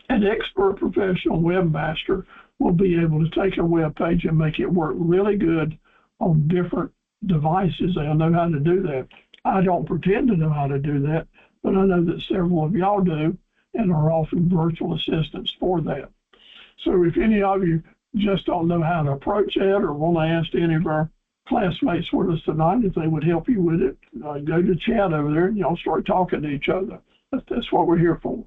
An expert professional webmaster will be able to take a web page and make it work really good on different devices. They'll know how to do that. I don't pretend to know how to do that, but I know that several of y'all do and are often virtual assistants for that. So if any of you just don't know how to approach that or want to ask any of our classmates with us tonight if they would help you with it, go to chat over there and y'all start talking to each other. That's what we're here for.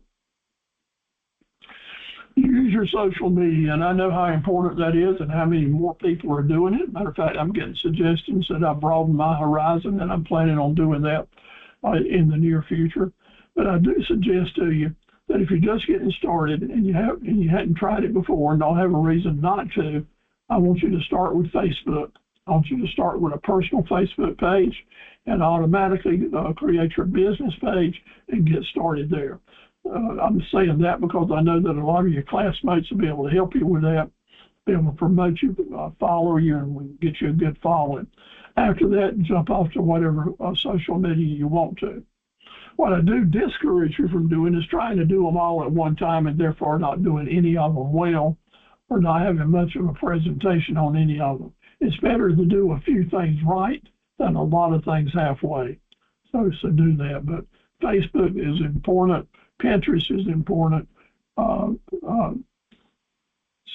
Use your social media, and I know how important that is and how many more people are doing it. Matter of fact, I'm getting suggestions that I broaden my horizon, and I'm planning on doing that in the near future. But I do suggest to you that if you're just getting started and you hadn't tried it before and don't have a reason not to, I want you to start with Facebook. I want you to start with a personal Facebook page and automatically create your business page and get started there. I'm saying that because I know that a lot of your classmates will be able to help you with that, be able to promote you, follow you, and we get you a good following. After that, jump off to whatever social media you want to. What I do discourage you from doing is trying to do them all at one time and therefore not doing any of them well or not having much of a presentation on any of them. It's better to do a few things right than a lot of things halfway. So do that. But Facebook is important. Pinterest is important.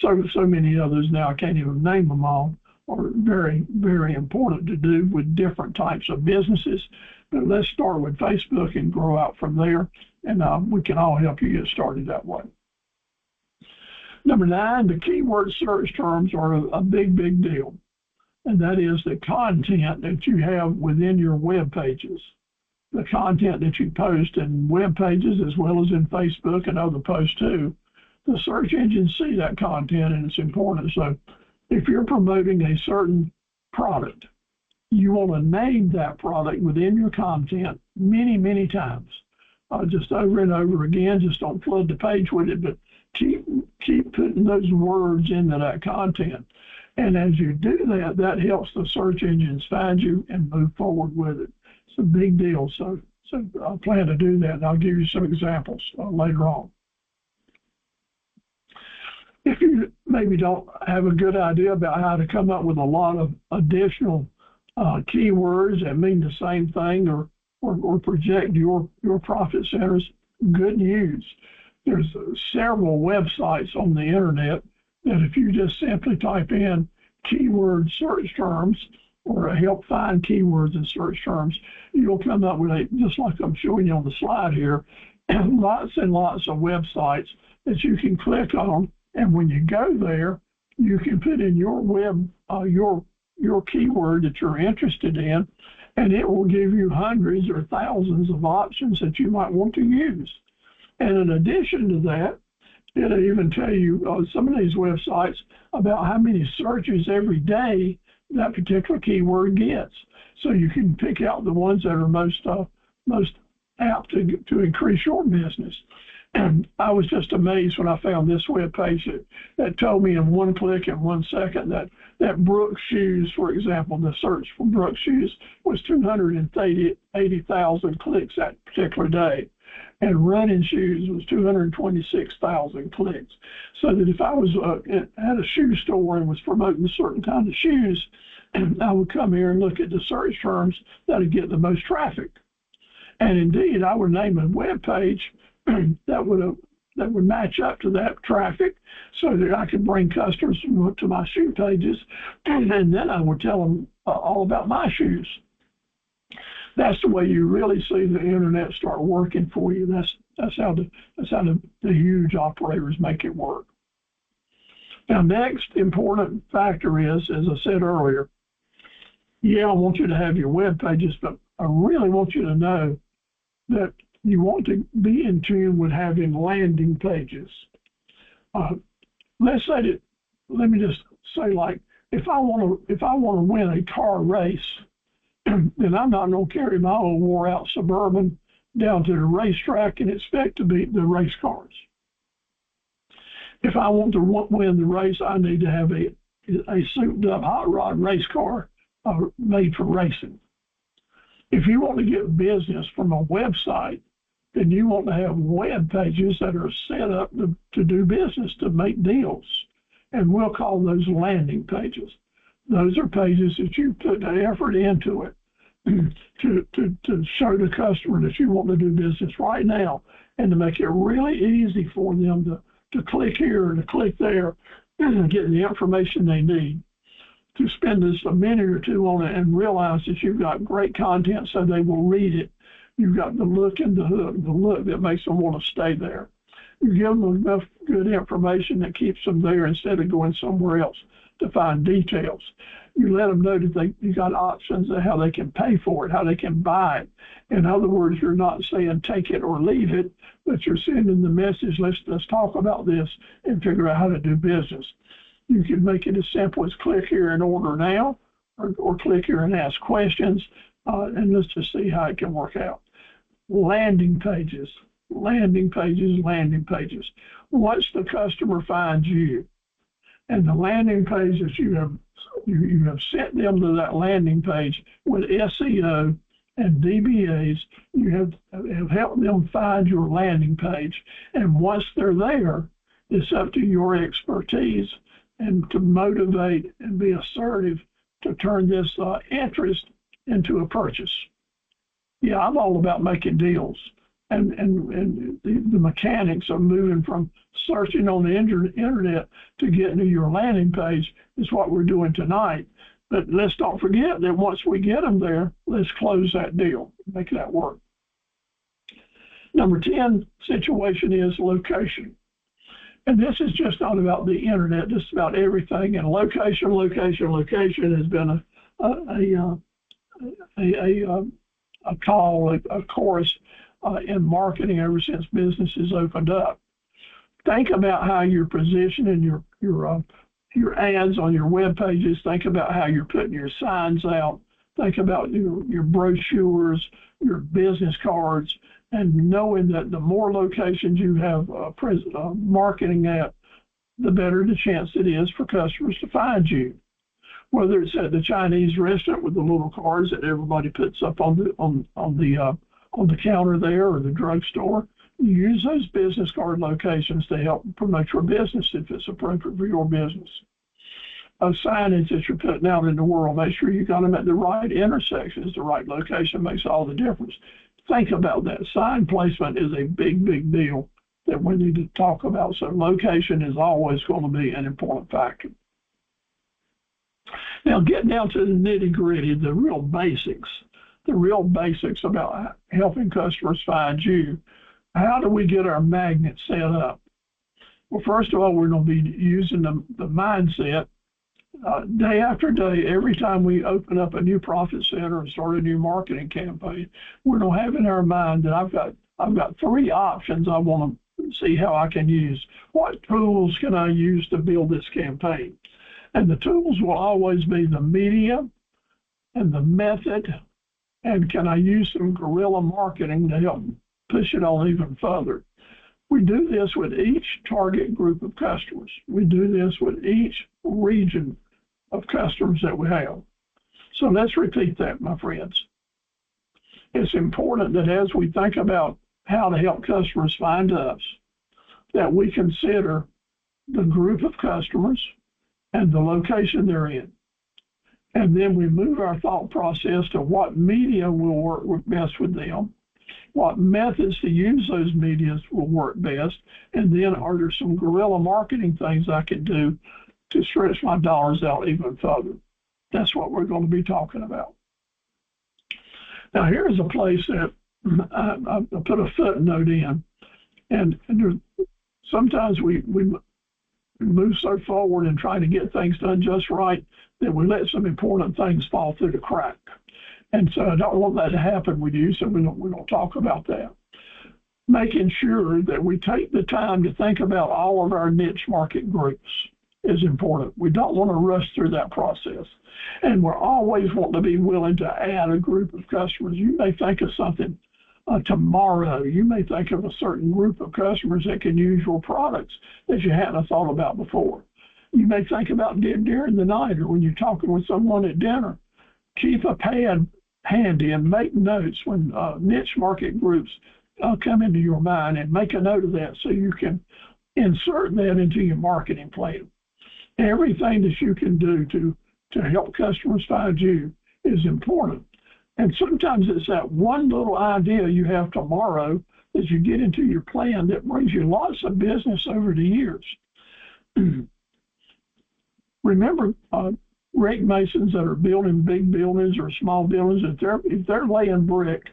So many others now, I can't even name them all, are very, very important to do with different types of businesses. But let's start with Facebook and grow out from there, and we can all help you get started that way. Number 9, the keyword search terms are a big, big deal, and that is the content that you have within your web pages. The content that you post in web pages as well as in Facebook and other posts too. The search engines see that content and it's important. So if you're promoting a certain product, you want to name that product within your content many, many times. Just over and over again, just don't flood the page with it, but keep putting those words into that content. And as you do that, that helps the search engines find you and move forward with it. It's a big deal. So I plan to do that, and I'll give you some examples later on. If you maybe don't have a good idea about how to come up with a lot of additional keywords that mean the same thing or project your profit centers, good news. There's several websites on the internet that if you just simply type in keyword search terms or help find keywords and search terms, you'll come up with just like I'm showing you on the slide here, lots and lots of websites that you can click on. And when you go there, you can put in your your keyword that you're interested in, and it will give you hundreds or thousands of options that you might want to use. And in addition to that, it'll even tell you some of these websites about how many searches every day that particular keyword gets. So you can pick out the ones that are most apt to increase your business. And I was just amazed when I found this web page that told me in one click in 1 second that Brooks shoes, for example, the search for Brooks shoes was 280,000 clicks that particular day. And running shoes was 226,000 clicks. So that if I was at a shoe store and was promoting a certain kind of shoes, I would come here and look at the search terms that would get the most traffic. And indeed, I would name a web page that would match up to that traffic so that I could bring customers to my shoe pages, and then I would tell them all about my shoes. That's the way you really see the internet start working for you. That's how the huge operators make it work. Now, next important factor is, as I said earlier, I want you to have your web pages, but I really want you to know that you want to be in tune with having landing pages. Let me just say, like, if I want to win a car race, then I'm not going to carry my old wore-out Suburban down to the racetrack and expect to beat the race cars. If I want to win the race, I need to have a souped-up hot rod race car made for racing. If you want to get business from a website, then you want to have web pages that are set up to do business, to make deals. And we'll call those landing pages. Those are pages that you put the effort into it to show the customer that you want to do business right now, and to make it really easy for them to click here and to click there and get the information they need, to spend just a minute or two on it and realize that you've got great content so they will read it. You've got the look and the hook, the look that makes them want to stay there. You give them enough good information that keeps them there instead of going somewhere else to find details. You let them know that you got options of how they can pay for it, how they can buy it. In other words, you're not saying take it or leave it, but you're sending the message, let's talk about this and figure out how to do business. You can make it as simple as click here and order now, or click here and ask questions, and let's just see how it can work out. Landing pages, landing pages, landing pages. Once the customer finds you, and the landing page that you have sent them to that landing page with SEO and DBAs, you have helped them find your landing page. And once they're there, it's up to your expertise and to motivate and be assertive to turn this interest into a purchase. Yeah, I'm all about making deals. And the mechanics of moving from searching on the internet to getting to your landing page is what we're doing tonight. But let's don't forget that once we get them there, let's close that deal, make that work. Number 10 situation is location. And this is just not about the internet, this is about everything. And location has been a chorus in marketing ever since businesses opened up. Think about how you're positioning your ads on your web pages. Think about how you're putting your signs out. Think about your brochures, your business cards, and knowing that the more locations you have marketing at, the better the chance it is for customers to find you. Whether it's at the Chinese restaurant with the little cards that everybody puts up on the counter there, or the drugstore, you use those business card locations to help promote your business if it's appropriate for your business. Signage that you're putting out in the world, make sure you got them at the right intersections. The right location makes all the difference. Think about that. Sign placement is a big, big deal that we need to talk about. So location is always going to be an important factor. Now, get down to the nitty-gritty, the real basics about helping customers find you. How do we get our magnet set up? Well, first of all, we're going to be using the mindset day after day. Every time we open up a new profit center and start a new marketing campaign, we're going to have in our mind that I've got 3 options I want to see how I can use. What tools can I use to build this campaign? And the tools will always be the media and the method, and can I use some guerrilla marketing to help push it on even further. We do this with each target group of customers. We do this with each region of customers that we have. So let's repeat that, my friends. It's important that as we think about how to help customers find us, that we consider the group of customers and the location they're in. And then we move our thought process to what media will work best with them, what methods to use those medias will work best, and then are there some guerrilla marketing things I can do to stretch my dollars out even further. That's what we're going to be talking about. Now, here's a place that I put a footnote in, and sometimes we move so forward and try to get things done just right that we let some important things fall through the crack. And so I don't want that to happen with you, so we don't talk about that. Making sure that we take the time to think about all of our niche market groups is important. We don't want to rush through that process. And we're always wanting to be willing to add a group of customers. You may think of something tomorrow. You may think of a certain group of customers that can use your products that you hadn't thought about before. You may think about during the night or when you're talking with someone at dinner. Keep a pad handy and make notes when niche market groups come into your mind, and make a note of that so you can insert that into your marketing plan. Everything that you can do to help customers find you is important. And sometimes it's that one little idea you have tomorrow that you get into your plan that brings you lots of business over the years. Remember, brick masons that are building big buildings or small buildings, if they're laying brick,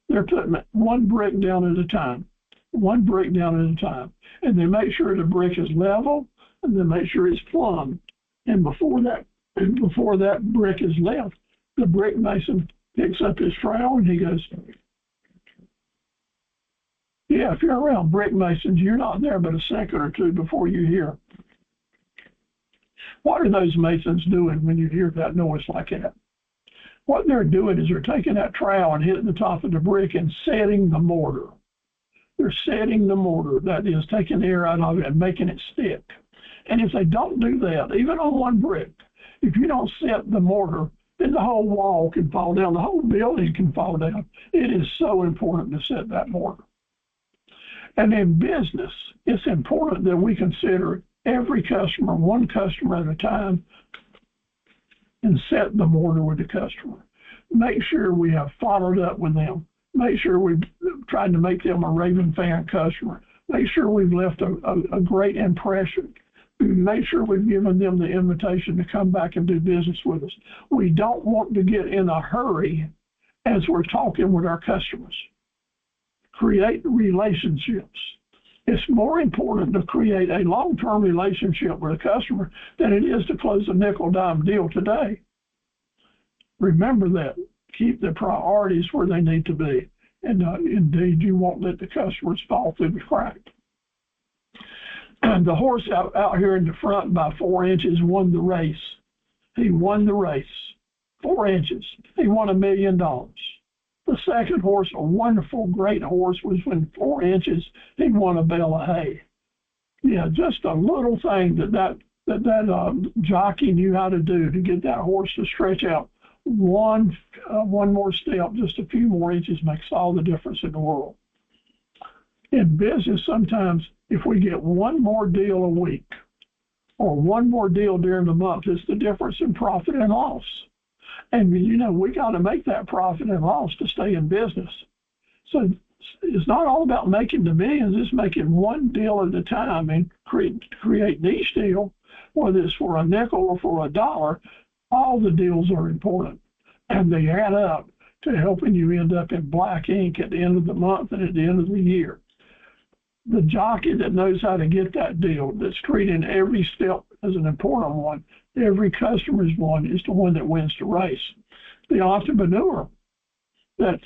they're putting one brick down at a time, one brick down at a time. And they make sure the brick is level, and they make sure it's plumb. And before that brick is left, the brick mason picks up his trowel and he goes, yeah, if you're around brick masons, you're not there but a second or two before you hear. What are those masons doing when you hear that noise like that? What they're doing is they're taking that trowel and hitting the top of the brick and setting the mortar. They're setting the mortar, that is, taking the air out of it and making it stick. And if they don't do that, even on one brick, if you don't set the mortar, then the whole wall can fall down, the whole building can fall down. It is so important to set that mortar. And in business, it's important that we consider every customer, one customer at a time, and set the mortar with the customer. Make sure we have followed up with them. Make sure we've tried to make them a Raven fan customer. Make sure we've left a great impression. Make sure we've given them the invitation to come back and do business with us. We don't want to get in a hurry as we're talking with our customers. Create relationships. It's more important to create a long-term relationship with a customer than it is to close a nickel-dime deal today. Remember that. Keep the priorities where they need to be. And indeed, you won't let the customers fall through the crack. And the horse out here in the front by 4 inches won the race. He won the race. 4 inches. He won $1 million. The second horse, a wonderful, great horse, was when 4 inches, he won a bale of hay. Yeah, just a little thing that jockey knew how to do to get that horse to stretch out one more step, just a few more inches, makes all the difference in the world. In business, sometimes if we get one more deal a week or one more deal during the month, it's the difference in profit and loss. And, we got to make that profit and loss to stay in business. So it's not all about making the millions. It's making one deal at a time and create each deal, whether it's for a nickel or for a dollar. All the deals are important, and they add up to helping you end up in black ink at the end of the month and at the end of the year. The jockey that knows how to get that deal, that's treating every step as an important one, every customer's one, is the one that wins the race. The entrepreneur that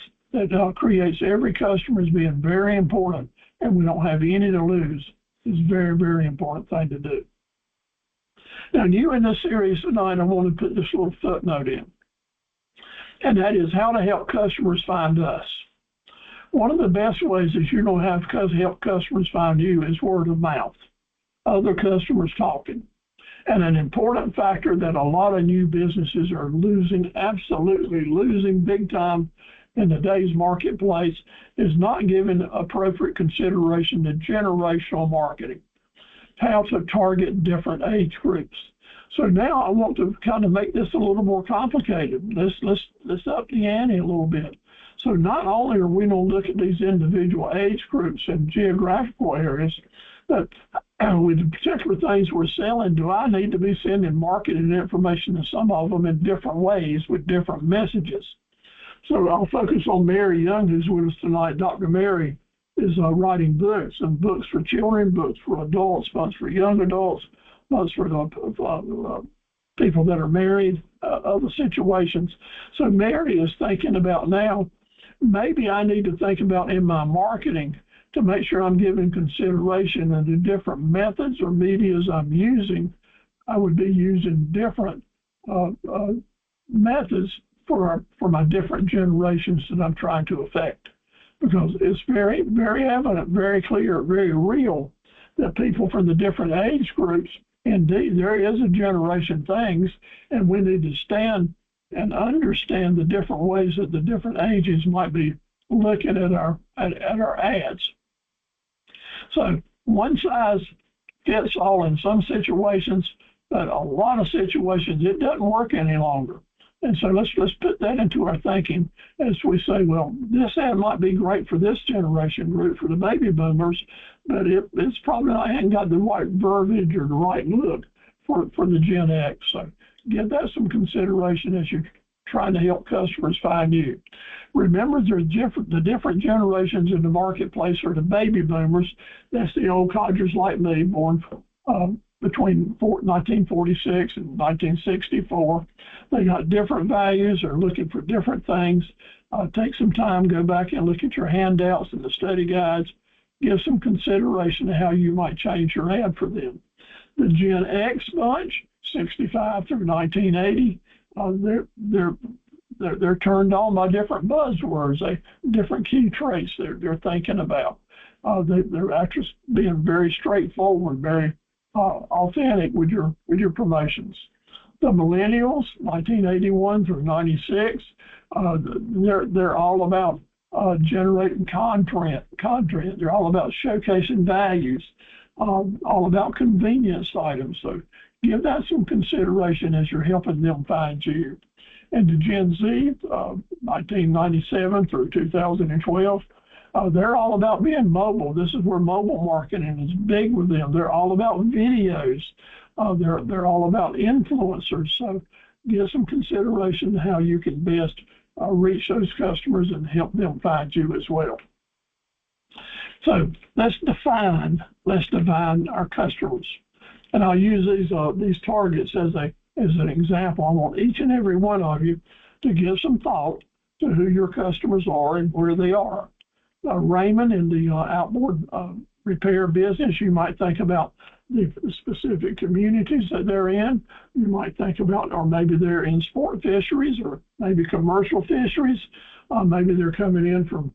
creates every customer as being very important, and we don't have any to lose, is a very, very important thing to do. Now, new in this series tonight, I want to put this little footnote in, and that is how to help customers find us. One of the best ways that you're going to have to help customers find you is word of mouth, other customers talking. And an important factor that a lot of new businesses are losing, absolutely losing big time in today's marketplace, is not giving appropriate consideration to generational marketing, how to target different age groups. So now I want to kind of make this a little more complicated. Let's up the ante a little bit. So not only are we going to look at these individual age groups and geographical areas, but with the particular things we're selling, do I need to be sending marketing information to some of them in different ways with different messages? So I'll focus on Mary Young, who's with us tonight. Dr. Mary is writing books, and books for children, books for adults, books for young adults, books for people that are married, other situations. So Mary is thinking about now, maybe I need to think about in my marketing to make sure I'm giving consideration and the different methods or medias I'm using. I would be using different methods for my different generations that I'm trying to affect, because it's very, very evident, very clear, very real that people from the different age groups, indeed, there is a generation things, and we need to stand and understand the different ways that the different ages might be looking at our ads. So one size fits all in some situations, but a lot of situations it doesn't work any longer. And so let's put that into our thinking as we say, well, this ad might be great for this generation group, for the baby boomers, but it's probably not, hasn't got the right verbiage or the right look for the Gen X. So give that some consideration as you're trying to help customers find you. Remember, the different generations in the marketplace are the baby boomers. That's the old codgers like me, born between 1946 and 1964. They got different values, are looking for different things. Take some time, go back and look at your handouts and the study guides. Give some consideration to how you might change your ad for them. The Gen X bunch, 65 through 1980, they're turned on by different buzzwords, different key traits they're thinking about. They're actually being very straightforward, very authentic with your promotions. The millennials, 1981 through 96, they're all about generating content. They're all about showcasing values, all about convenience items. So give that some consideration as you're helping them find you. And the Gen Z, 1997 through 2012, they're all about being mobile. This is where mobile marketing is big with them. They're all about videos. They're all about influencers. So give some consideration to how you can best reach those customers and help them find you as well. So let's define our customers. And I'll use these targets as an example. I want each and every one of you to give some thought to who your customers are and where they are. Raymond, in the outboard repair business, you might think about the specific communities that they're in. You might think about, or maybe they're in sport fisheries or maybe commercial fisheries. Maybe they're coming in from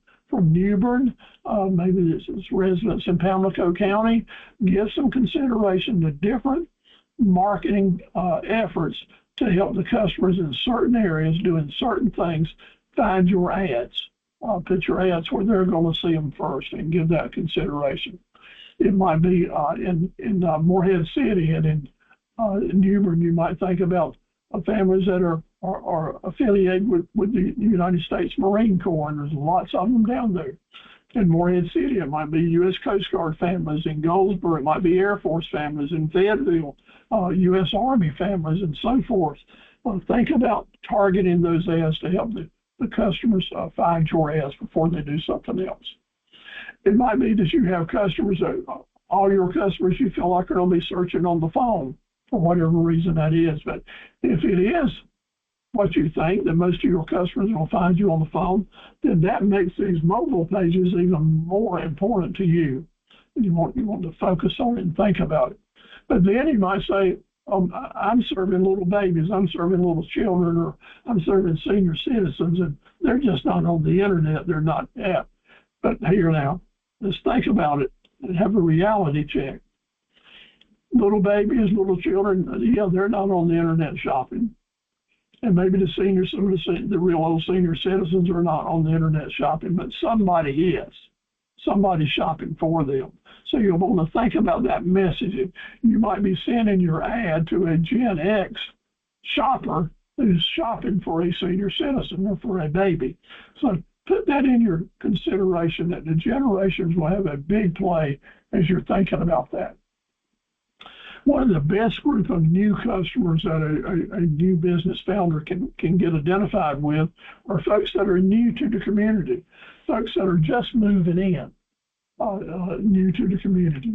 Newbern. Maybe it's residents in Pamlico County. Give some consideration to different marketing efforts to help the customers in certain areas doing certain things find your ads. Put your ads where they're going to see them first and give that consideration. It might be in Morehead City and in Newbern. You might think about families that are affiliated with the United States Marine Corps, and there's lots of them down there. In Morehead City, it might be U.S. Coast Guard families. In Goldsboro, it might be Air Force families. In Fayetteville, U.S. Army families, and so forth. Think about targeting those ads to help the customers find your ads before they do something else. It might be that you have customers, all your customers you feel like are going to be searching on the phone for whatever reason that is. But if it is what you think, that most of your customers will find you on the phone, then that makes these mobile pages even more important to you. You want to focus on it and think about it. But then you might say, I'm serving little babies, I'm serving little children, or I'm serving senior citizens, and they're just not on the internet, they're not app. But here now, let's think about it and have a reality check. Little babies, little children, yeah, they're not on the internet shopping. And maybe the real old senior citizens are not on the internet shopping, but somebody is. Somebody's shopping for them. So you'll want to think about that message. You might be sending your ad to a Gen X shopper who's shopping for a senior citizen or for a baby. So put that in your consideration that the generations will have a big play as you're thinking about that. One of the best group of new customers that a new business founder can get identified with are folks that are new to the community, folks that are just moving in, new to the community.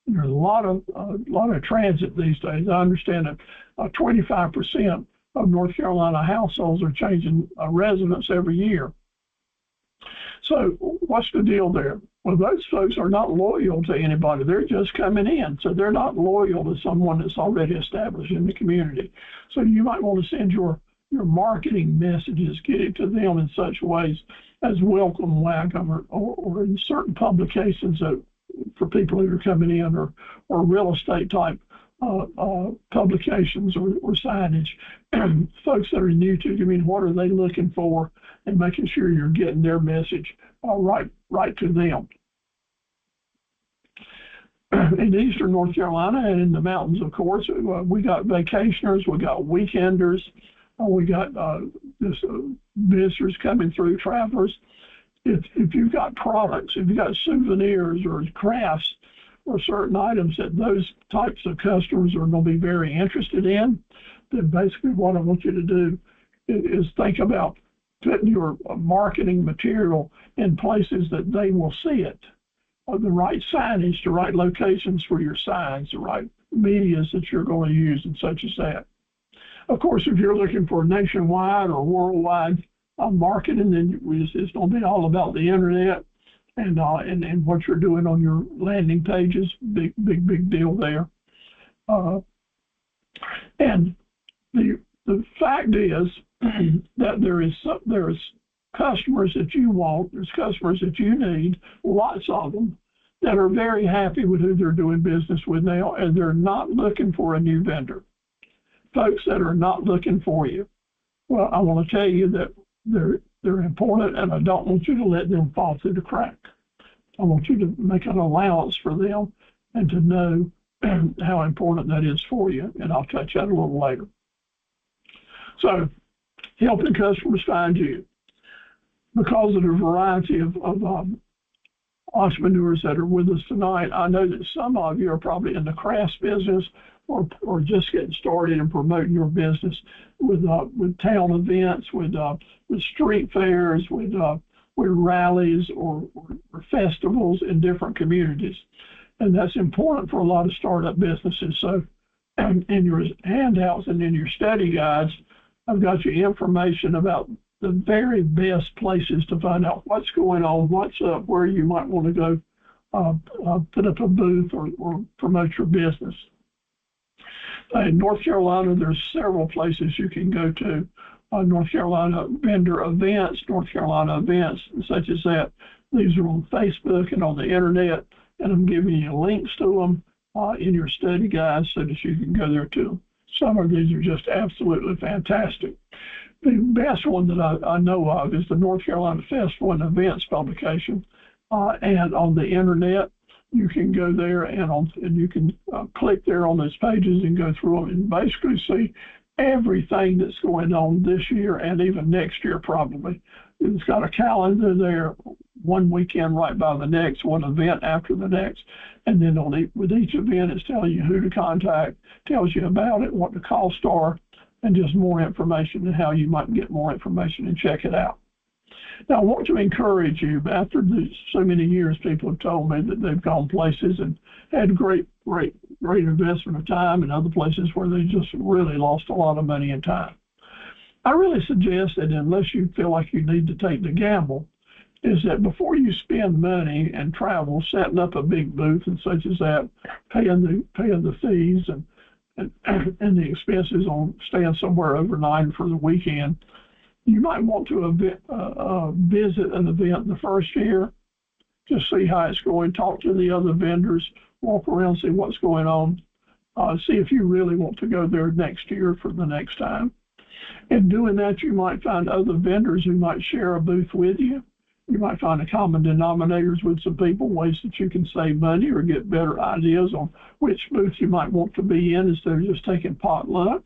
There's a lot of transit these days. I understand that 25% of North Carolina households are changing residents every year. So what's the deal there? Well, those folks are not loyal to anybody. They're just coming in. So they're not loyal to someone that's already established in the community. So you might want to send your marketing messages, get it to them in such ways as welcome wagon or in certain publications that for people who are coming in or real estate type publications or signage. Folks that are new to, what are they looking for and making sure you're getting their message right to them. In eastern North Carolina and in the mountains, of course, we got vacationers, we got weekenders, we got visitors coming through, travelers. If you've got products, if you've got souvenirs or crafts or certain items that those types of customers are going to be very interested in, then basically what I want you to do is think about putting your marketing material in places that they will see it. The right signage, the right locations for your signs, the right medias that you're going to use, and such as that. Of course, if you're looking for nationwide or worldwide marketing, then it's going to be all about the internet and what you're doing on your landing pages. Big deal there. And the fact is that there's customers that you want, there's customers that you need, lots of them, that are very happy with who they're doing business with now, and they're not looking for a new vendor. Folks that are not looking for you. Well, I want to tell you that they're important, and I don't want you to let them fall through the crack. I want you to make an allowance for them and to know how important that is for you, and I'll touch that a little later. So, helping customers find you. Because of the variety of entrepreneurs that are with us tonight, I know that some of you are probably in the crafts business or just getting started and promoting your business with town events, with street fairs, with rallies or festivals in different communities. And that's important for a lot of startup businesses. So in your handouts and in your study guides, I've got you information about the very best places to find out what's going on, what's up, where you might want to go put up a booth or promote your business. In North Carolina, there's several places you can go to. North Carolina vendor events, North Carolina events, such as that. These are on Facebook and on the internet, and I'm giving you links to them in your study guides so that you can go there too. Some of these are just absolutely fantastic. The best one that I know of is the North Carolina Festival and Events publication, and on the internet, you can go there and you can click there on those pages and go through them and basically see everything that's going on this year and even next year probably. It's got a calendar there, one weekend right by the next, one event after the next, and then with each event it's telling you who to contact, tells you about it, what the costs are, and just more information and how you might get more information and check it out. Now, I want to encourage you, after so many years, people have told me that they've gone places and had great investment of time, and other places where they just really lost a lot of money and time. I really suggest that unless you feel like you need to take the gamble, is that before you spend money and travel, setting up a big booth and such as that, paying the fees and the expenses on staying somewhere overnight for the weekend, you might want to visit an event the first year, just see how it's going, talk to the other vendors, walk around, see what's going on, see if you really want to go there next year for the next time. In doing that, you might find other vendors who might share a booth with you. You might find a common denominators with some people, ways that you can save money or get better ideas on which booth you might want to be in instead of just taking potluck.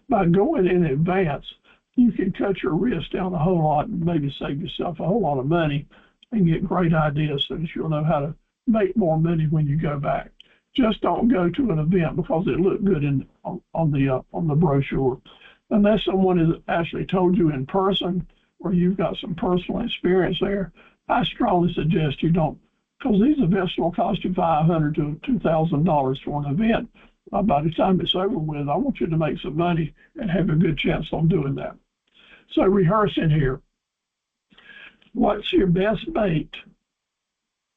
By going in advance, you can cut your risk down a whole lot and maybe save yourself a whole lot of money and get great ideas so that you'll know how to make more money when you go back. Just don't go to an event because it looked good on the brochure. Unless someone has actually told you in person or you've got some personal experience there, I strongly suggest you don't, because these events will cost you $500 to $2,000 for an event. By the time it's over with, I want you to make some money and have a good chance on doing that. So rehearsing here. What's your best bait?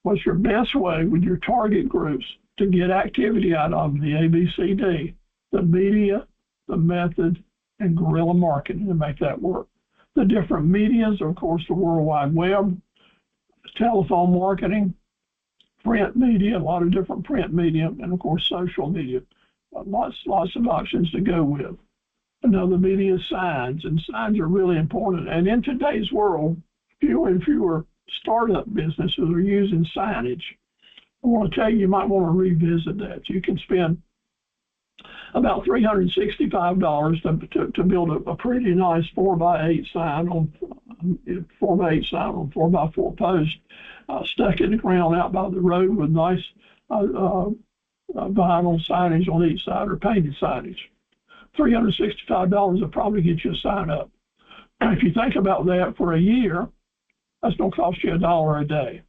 What's your best way with your target groups to get activity out of the ABCD, the media, the method, and guerrilla marketing to make that work? The different medias are, of course, the World Wide Web, telephone marketing, print media, a lot of different print media, and of course, social media. Lots of options to go with. Another media is signs, and signs are really important. And in today's world, fewer and fewer startup businesses are using signage. I want to tell you, you might want to revisit that. You can spend about $365 to build a pretty nice 4x8 sign on 4x8 sign on 4x4 post, stuck in the ground out by the road with nice vinyl signage on each side or painted signage. $365 will probably get you a sign up. If you think about that for a year, that's going to cost you $1 a day.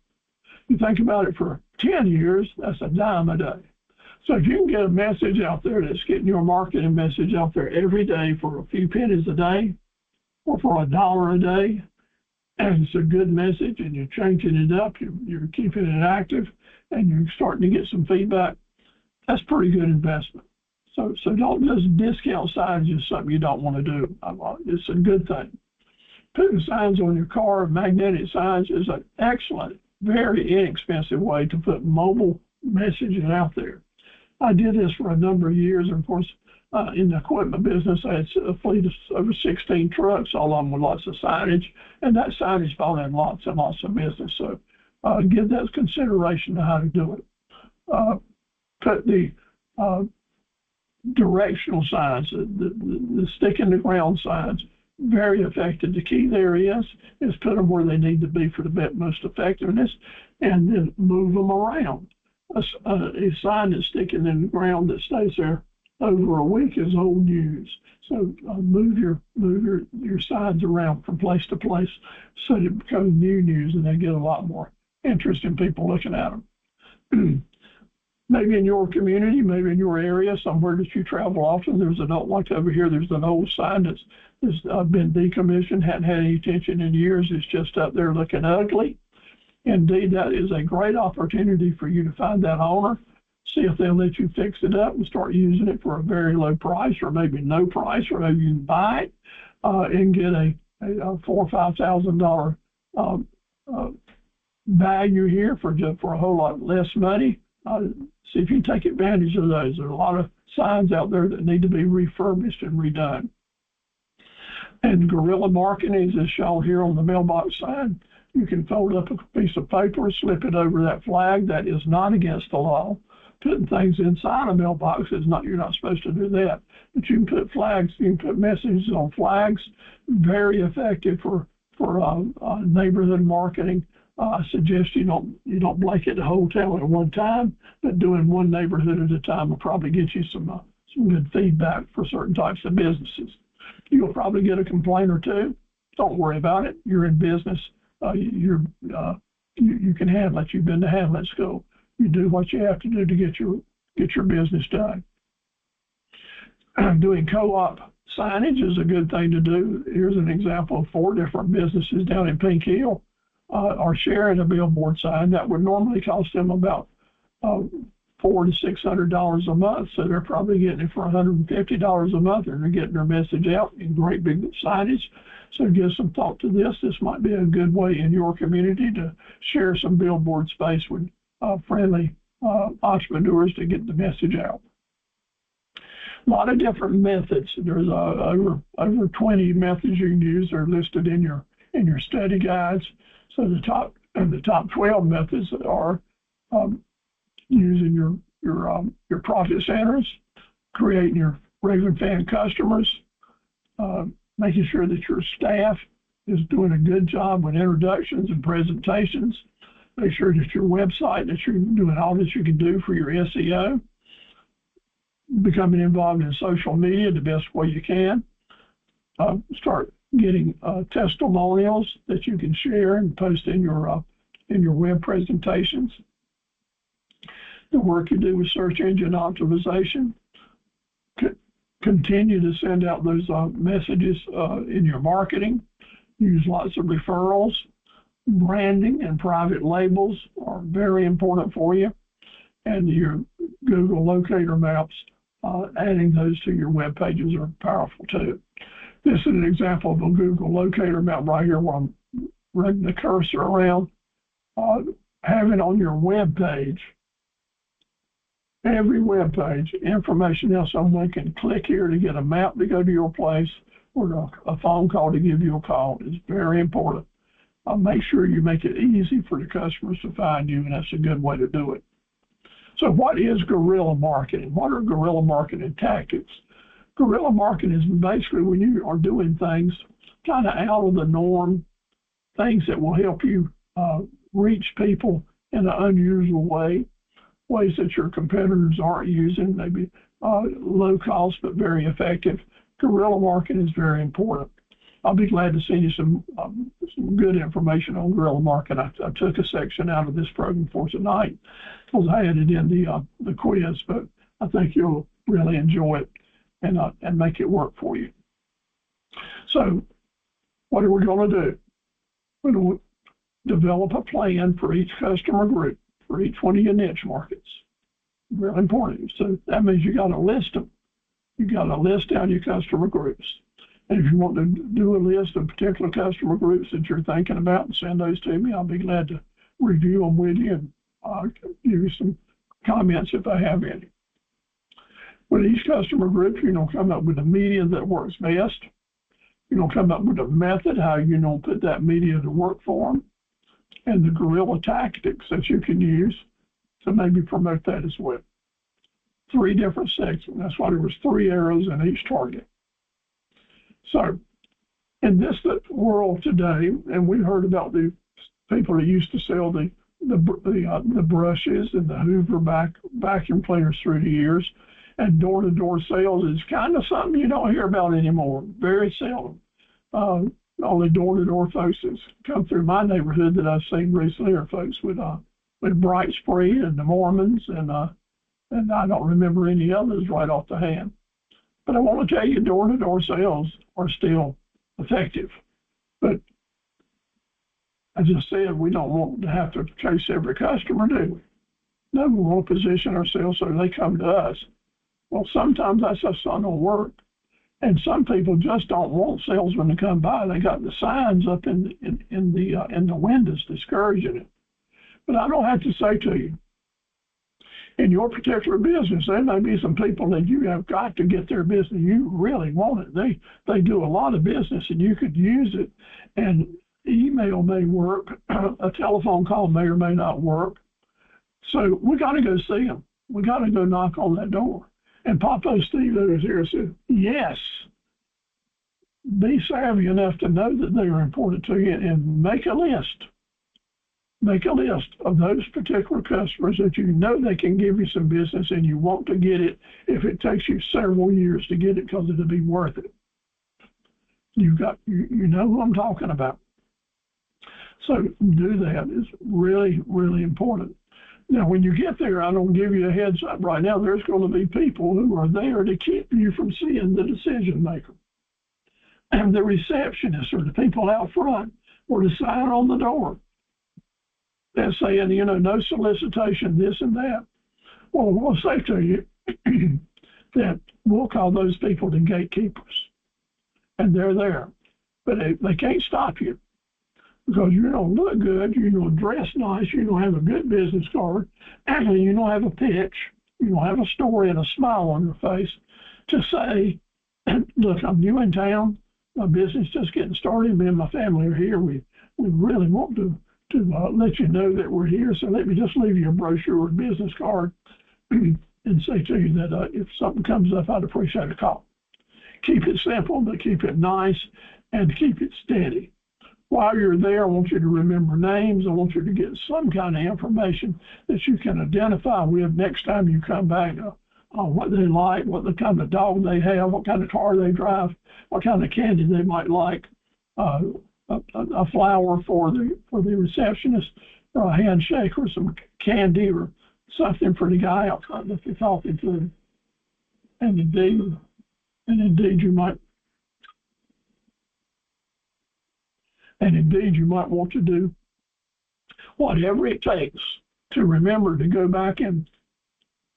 You think about it for 10 years, that's a dime a day. So if you can get a message out there that's getting your marketing message out there every day for a few pennies a day or for $1 a day, and it's a good message and you're changing it up, you're keeping it active, and you're starting to get some feedback, that's pretty good investment. So don't just discount signs as something you don't want to do. It's a good thing. Putting signs on your car, magnetic signs, is an excellent, very inexpensive way to put mobile messaging out there. I did this for a number of years, and of course, in the equipment business, I had a fleet of over 16 trucks, all of them with lots of signage, and that signage brought in lots and lots of business. So give that consideration to how to do it. Put the directional signs, the stick in the ground signs, very effective. The key there is put them where they need to be for the most effectiveness, and then move them around. A sign that's sticking in the ground that stays there over a week is old news. So move your signs around from place to place so that it becomes new news, and they get a lot more interest in people looking at them. Maybe in your community, maybe in your area, somewhere that you travel often, there's an old, like over here, there's an old sign that's been decommissioned, hadn't had any attention in years. It's just up there looking ugly. Indeed, that is a great opportunity for you to find that owner, see if they'll let you fix it up and start using it for a very low price, or maybe no price, or maybe you can buy it and get a $4,000 or $5,000 value here for a whole lot less money. See if you can take advantage of those. There are a lot of signs out there that need to be refurbished and redone. And guerrilla marketing is shown here on the mailbox sign. You can fold up a piece of paper, slip it over that flag. That is not against the law. Putting things inside a mailbox is not, you're not supposed to do that. But you can put flags, you can put messages on flags. Very effective for neighborhood marketing. I suggest you don't blanket the whole town at one time, but doing one neighborhood at a time will probably get you some good feedback for certain types of businesses. You'll probably get a complaint or two. Don't worry about it. You're in business. You can handle it. You've been to handling school. You do what you have to do to get your business done. Doing co-op signage is a good thing to do. Here's an example of 4 different businesses down in Pink Hill are sharing a billboard sign that would normally cost them about $400 to $600 a month. So they're probably getting it for $150 a month, and they're getting their message out in great big signage. So give some thought to this. This might be a good way in your community to share some billboard space with friendly entrepreneurs to get the message out. A lot of different methods. There's over 20 methods you can use. They're listed in your study guides. So the top 12 methods are using your profit centers, creating your regular fan customers, making sure that your staff is doing a good job with introductions and presentations. Make sure that your website, that you're doing all that you can do for your SEO. Becoming involved in social media the best way you can. Start getting testimonials that you can share and post in your web presentations. The work you do with search engine optimization. Continue to send out those messages in your marketing. Use lots of referrals. Branding and private labels are very important for you. And your Google locator maps, adding those to your web pages are powerful too. This is an example of a Google locator map right here where I'm running the cursor around. Having on your web page Every web page, information else, someone can click here to get a map to go to your place or a phone call to give you a call. It's very important. Make sure you make it easy for the customers to find you, and that's a good way to do it. So what is guerrilla marketing? What are guerrilla marketing tactics? Guerrilla marketing is basically when you are doing things kind of out of the norm, things that will help you reach people in an unusual way, ways that your competitors aren't using, maybe low cost but very effective. Guerrilla marketing is very important. I'll be glad to send you some good information on guerrilla marketing. I took a section out of this program for tonight because I had it in the quiz, but I think you'll really enjoy it and make it work for you. So what are we going to do? We're going to develop a plan for each customer group, for each one of your niche markets. Really important. So that means you got to list them. You got to list down your customer groups. And if you want to do a list of particular customer groups that you're thinking about and send those to me, I'll be glad to review them with you and give you some comments if I have any. With each customer group, you're going to come up with a media that works best. You're going to come up with a method, how you're going to put that media to work for them, and the guerrilla tactics that you can use to maybe promote that as well. 3 different sections. That's why there was 3 arrows in each target. So in this world today, and we heard about the people that used to sell the brushes and the Hoover vacuum cleaners through the years, and door-to-door sales is kind of something you don't hear about anymore. Very seldom. Only door-to-door folks that's come through my neighborhood that I've seen recently are folks with Bright Spree and the Mormons, and I don't remember any others right off the hand. But I want to tell you, door-to-door sales are still effective. But I just said we don't want to have to chase every customer, do we? No, we want to position ourselves so they come to us. Well, sometimes that's just not going to work. And some people just don't want salesmen to come by. They got the signs up in the windows discouraging it. But I don't have to say to you, in your particular business, there may be some people that you have got to get their business. You really want it. They do a lot of business, and you could use it. And email may work. A telephone call may or may not work. So we got to go see them. We got to go knock on that door. And Papa Steve that was here said, yes, be savvy enough to know that they are important to you and make a list. Make a list of those particular customers that you know they can give you some business and you want to get it if it takes you several years to get it because it'll be worth it. You know who I'm talking about. So do that. It's really, really important. Now, when you get there, I don't give you a heads up right now. There's going to be people who are there to keep you from seeing the decision maker. And the receptionist or the people out front or the sign on the door that's saying, no solicitation, this and that. Well, we'll say to you that we'll call those people the gatekeepers. And they're there. But they can't stop you because you don't look good, you don't dress nice, you don't have a good business card, and you don't have a pitch, you don't have a story and a smile on your face to say, look, I'm new in town, my business just getting started, me and my family are here, we really want to let you know that we're here, so let me just leave you a brochure or a business card and say to you that if something comes up, I'd appreciate a call. Keep it simple, but keep it nice and keep it steady. While you're there, I want you to remember names. I want you to get some kind of information that you can identify with next time you come back. What they like, what the kind of dog they have, what kind of car they drive, what kind of candy they might like, a flower for the receptionist, or a handshake, or some candy, or something for the guy out front that you're talking to. And indeed, you might want to do whatever it takes to remember to go back in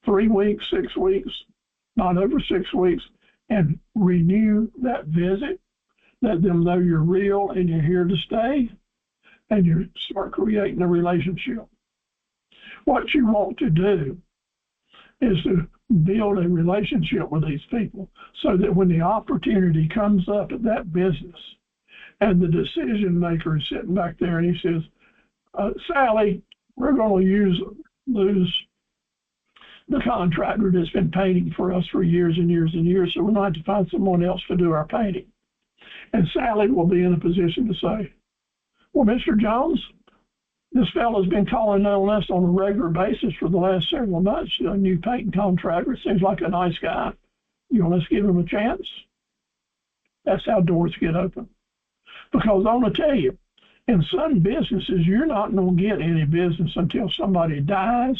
3 weeks, 6 weeks, not over 6 weeks, and renew that visit. Let them know you're real and you're here to stay, and you start creating a relationship. What you want to do is to build a relationship with these people so that when the opportunity comes up at that business and the decision maker is sitting back there and he says, Sally, we're going to lose the contractor that's been painting for us for years and years and years, so we're going to have to find someone else to do our painting. And Sally will be in a position to say, well, Mr. Jones, this fellow's been calling on us on a regular basis for the last several months, a new painting contractor. Seems like a nice guy. You know, let's give him a chance. That's how doors get open. Because I want to tell you, in some businesses, you're not going to get any business until somebody dies,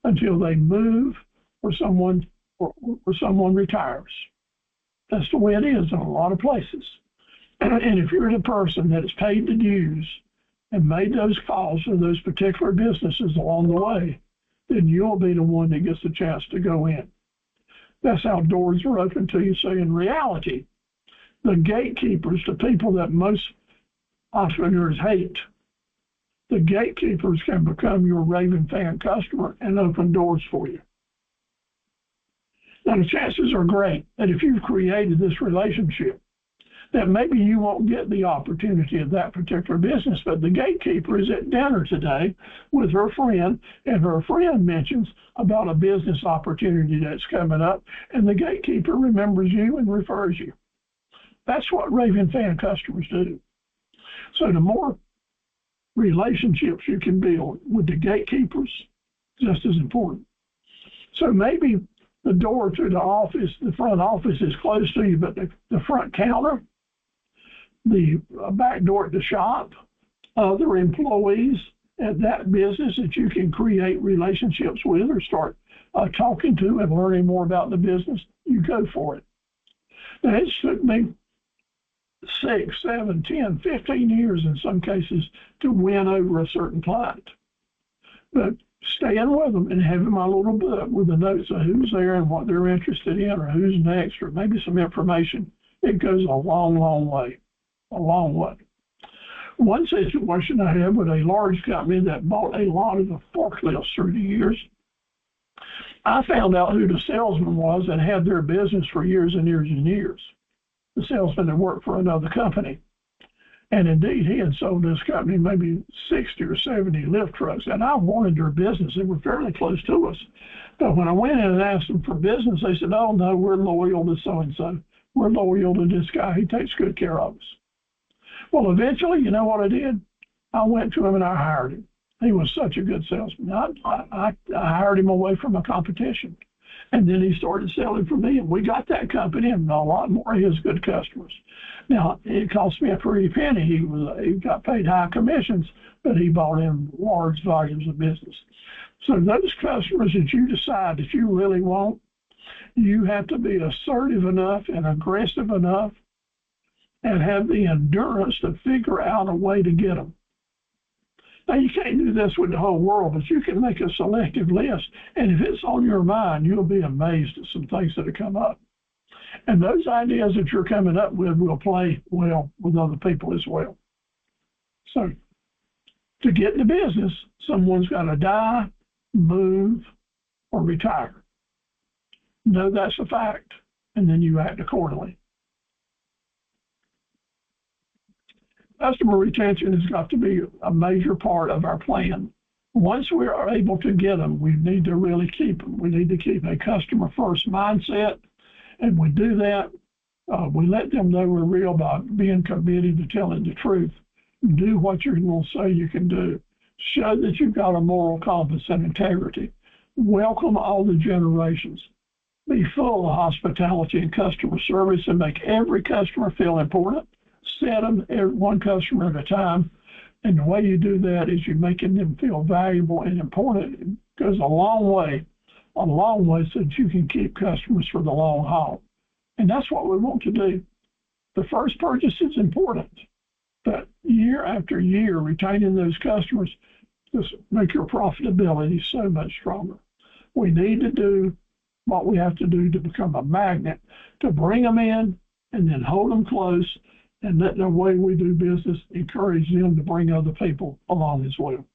until they move, or someone retires. That's the way it is in a lot of places. And if you're the person that is paid the dues and made those calls to those particular businesses along the way, then you'll be the one that gets the chance to go in. That's how doors are open to you. So in reality, the gatekeepers, the people that most entrepreneurs hate, the gatekeepers can become your raving fan customer and open doors for you. Now, the chances are great that if you've created this relationship, that maybe you won't get the opportunity of that particular business, but the gatekeeper is at dinner today with her friend, and her friend mentions about a business opportunity that's coming up, and the gatekeeper remembers you and refers you. That's what raving fan customers do. So the more relationships you can build with the gatekeepers, just as important. So maybe the door to the office, the front office is close to you, but the front counter, the back door at the shop, other employees at that business that you can create relationships with or start talking to and learning more about the business, you go for it. Now, it took me 6, 7, 10, 15 years in some cases to win over a certain client. But staying with them and having my little book with the notes of who's there and what they're interested in or who's next or maybe some information, it goes a long, long way. A long way. One situation I had with a large company that bought a lot of the forklifts through the years, I found out who the salesman was and had their business for years and years and years. The salesman had worked for another company. And indeed, he had sold this company maybe 60 or 70 lift trucks, and I wanted their business. They were fairly close to us. But when I went in and asked them for business, they said, oh, no, we're loyal to so-and-so. We're loyal to this guy. He takes good care of us. Well, eventually, you know what I did? I went to him and I hired him. He was such a good salesman. I hired him away from a competition. And then he started selling for me, and we got that company and a lot more of his good customers. Now, it cost me a pretty penny. He got paid high commissions, but he bought in large volumes of business. So those customers that you decide that you really want, you have to be assertive enough and aggressive enough and have the endurance to figure out a way to get them. Now, you can't do this with the whole world, but you can make a selective list. And if it's on your mind, you'll be amazed at some things that have come up. And those ideas that you're coming up with will play well with other people as well. So to get into business, someone's got to die, move, or retire. Know that's a fact, and then you act accordingly. Customer retention has got to be a major part of our plan. Once we are able to get them, we need to really keep them. We need to keep a customer-first mindset, and we do that. We let them know we're real by being committed to telling the truth. Do what you're going to say you can do. Show that you've got a moral compass and integrity. Welcome all the generations. Be full of hospitality and customer service and make every customer feel important. Set them one customer at a time. And the way you do that is you're making them feel valuable and important. It goes a long way so that you can keep customers for the long haul. And that's what we want to do. The first purchase is important, but year after year, retaining those customers just make your profitability so much stronger. We need to do what we have to do to become a magnet, to bring them in and then hold them close and let the way we do business encourage them to bring other people along as well.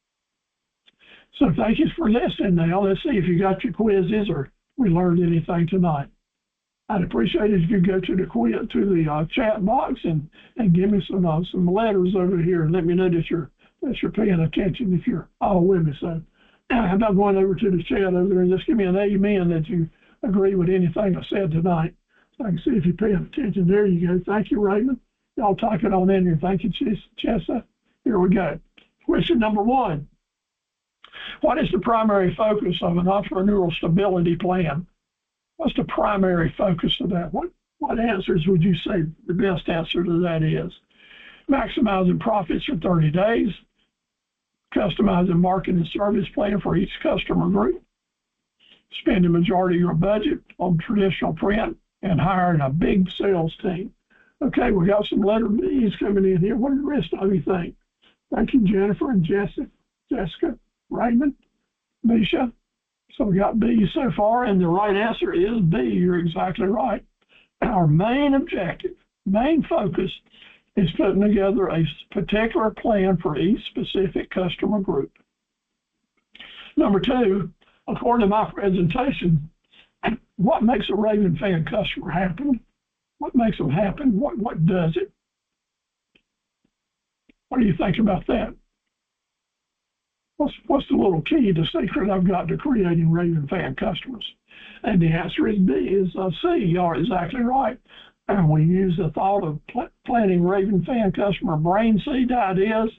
So thank you for listening now. Let's see if you got your quizzes or we learned anything tonight. I'd appreciate it if you go to the chat box and give me some letters over here and let me know that you're paying attention if you're all with me. So I'm not going over to the chat over there and just give me an amen that you agree with anything I said tonight. So I can see if you're paying attention. There you go. Thank you, Raymond. Y'all type it on in here. Thank you, Chessa. Here we go. Question number 1. What is the primary focus of an entrepreneurial stability plan? What's the primary focus of that? What answers would you say the best answer to that is? Maximizing profits in 30 days, customizing market and service plan for each customer group, spend the majority of your budget on traditional print, and hiring a big sales team. Okay, we got some letter B's coming in here. What do the rest of you think? Thank you, Jennifer and Jessica, Raymond, Misha. So we got B so far, and the right answer is B. You're exactly right. Our main objective, main focus, is putting together a particular plan for each specific customer group. Number 2, according to my presentation, what makes a Raven fan customer happy? What makes them happy? What does it? What do you think about that? What's the little key, the secret I've got to creating Raven fan customers? And the answer is B, is C. You are exactly right. And we use the thought of planting Raven fan customer brain seed ideas,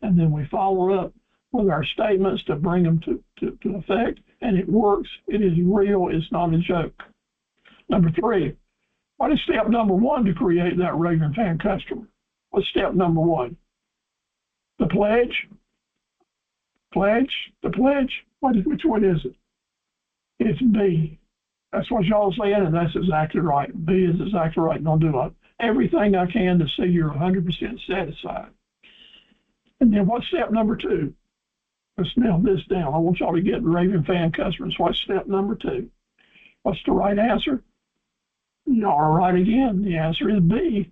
and then we follow up with our statements to bring them to effect. And it works. It is real. It's not a joke. Number 3, what is step number 1 to create that Raven fan customer? What's step number 1? The pledge. The pledge. Which one is it? It's B. That's what y'all are saying, and that's exactly right. B is exactly right. And I'll do everything I can to see you're 100% satisfied. And then what's step number 2? Let's nail this down. I want y'all to get Raven fan customers. What's step number 2? What's the right answer? Y'all are right again. The answer is B.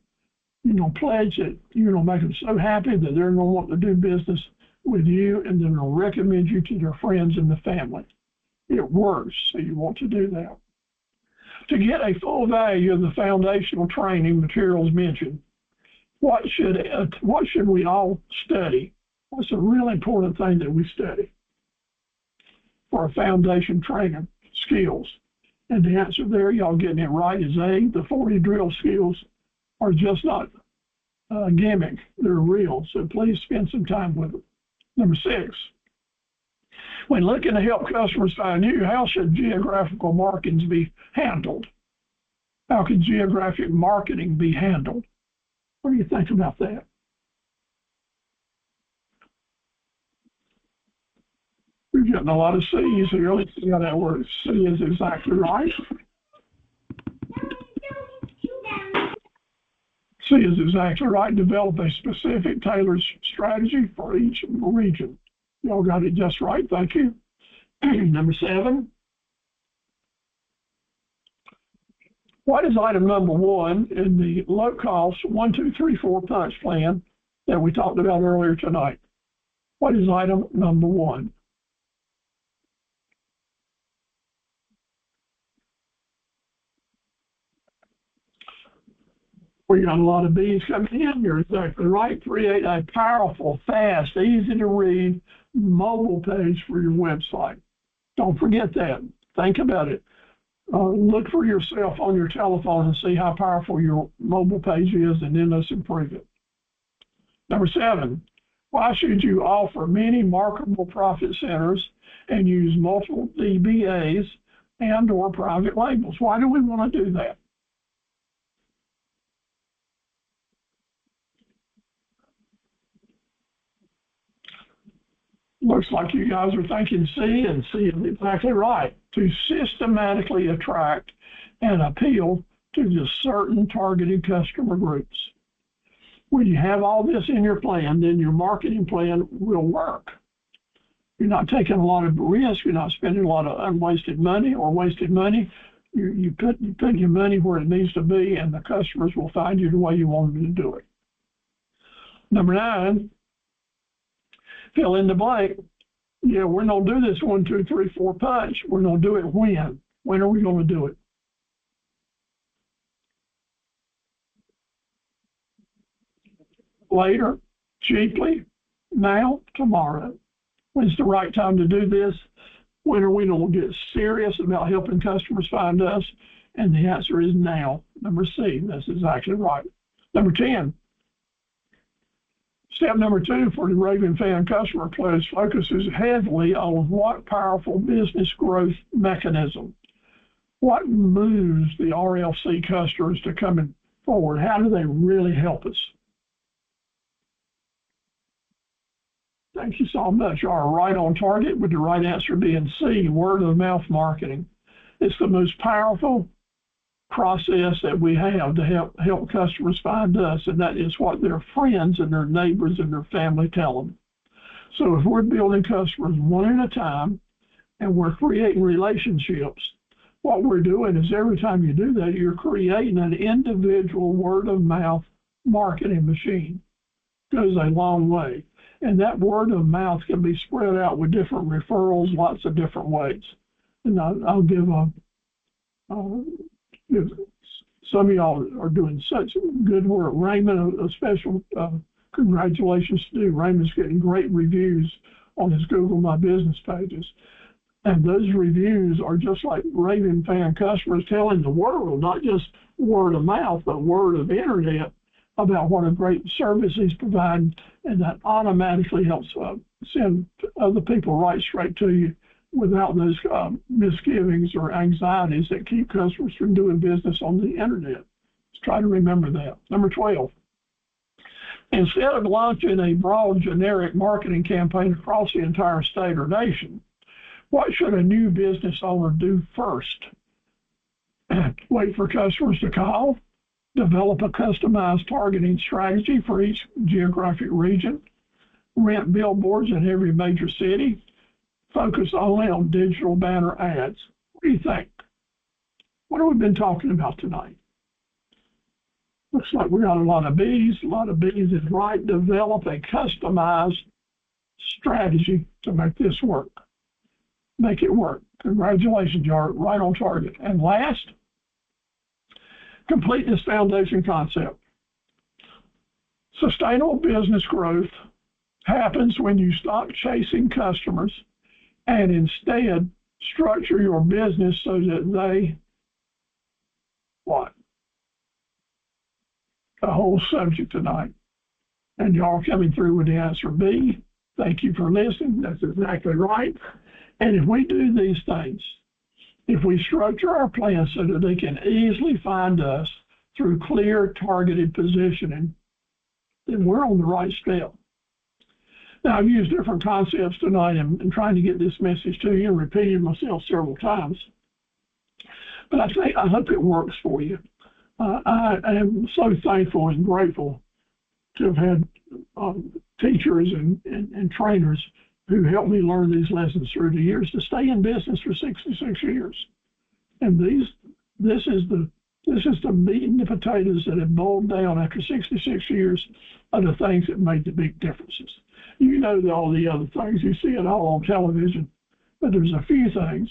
Pledge that you're going to make them so happy that they're going to want to do business with you, and then they'll recommend you to their friends and the family. It works, so you want to do that. To get a full value of the foundational training materials mentioned, what should we all study? What's a really important thing that we study for a foundation training skills? And the answer there, y'all getting it right, is A. The 40 drill skills are just not a gimmick. They're real, so please spend some time with them. Number 6, when looking to help customers find you, how should geographical markings be handled? How can geographic marketing be handled? What do you think about that? We're getting a lot of C's here. Let's see how that works. C is exactly right. C is exactly right. Develop a specific tailored strategy for each region. Y'all got it just right. Thank you. Number 7. What is item number 1 in the low-cost 1, 2, 3, 4 punch plan that we talked about earlier tonight? What is item number 1? We got a lot of B's coming in. You're exactly right. Create a powerful, fast, easy to read mobile page for your website. Don't forget that. Think about it. Look for yourself on your telephone and see how powerful your mobile page is, and then let's improve it. Number 7, why should you offer many marketable profit centers and use multiple DBAs and/or private labels? Why do we want to do that? Looks like you guys are thinking C, and C is exactly right. To systematically attract and appeal to just certain targeted customer groups. When you have all this in your plan, then your marketing plan will work. You're not taking a lot of risk. You're not spending a lot of unwasted money or wasted money. You put your money where it needs to be, and the customers will find you the way you want them to do it. Number 9, fill in the blank. Yeah, we're going to do this 1, 2, 3, 4 punch. We're going to do it when? When are we going to do it? Later, cheaply, now, tomorrow. When's the right time to do this? When are we going to get serious about helping customers find us? And the answer is now. Number C, that's exactly right. Number 10, step number 2 for the Raven Fan customer close focuses heavily on what powerful business growth mechanism. What moves the RLC customers to coming forward? How do they really help us? Thank you so much. You are right on target with the right answer being C, word of mouth marketing. It's the most powerful process that we have to help customers find us, and that is what their friends and their neighbors and their family tell them. So if we're building customers one at a time and we're creating relationships, what we're doing is every time you do that, you're creating an individual word of mouth marketing machine. It goes a long way. And that word of mouth can be spread out with different referrals, lots of different ways. And I'll give some of y'all are doing such good work. Raymond, a special congratulations to do. Raymond's getting great reviews on his Google My Business pages. And those reviews are just like Raven Fan customers telling the world, not just word of mouth, but word of internet, about what a great service he's providing, and that automatically helps send other people right straight to you without those misgivings or anxieties that keep customers from doing business on the internet. Let's try to remember that. Number 12, instead of launching a broad generic marketing campaign across the entire state or nation, what should a new business owner do first? Wait for customers to call, develop a customized targeting strategy for each geographic region, rent billboards in every major city, focus only on digital banner ads. What do you think? What have we been talking about tonight? Looks like we got a lot of B's. A lot of B's is right. Develop a customized strategy to make this work. Make it work. Congratulations, you're right on target. And last, complete this foundation concept. Sustainable business growth happens when you stop chasing customers and instead structure your business so that they, what? The whole subject tonight. And y'all coming through with the answer B. Thank you for listening. That's exactly right. And if we do these things, if we structure our plan so that they can easily find us through clear targeted positioning, then we're on the right step. Now, I've used different concepts tonight in trying to get this message to you and repeated myself several times. But I hope it works for you. I am so thankful and grateful to have had teachers and trainers who helped me learn these lessons through the years to stay in business for 66 years. And this is the meat and the potatoes that have boiled down after 66 years of the things that made the big differences. You know all the other things, you see it all on television, but there's a few things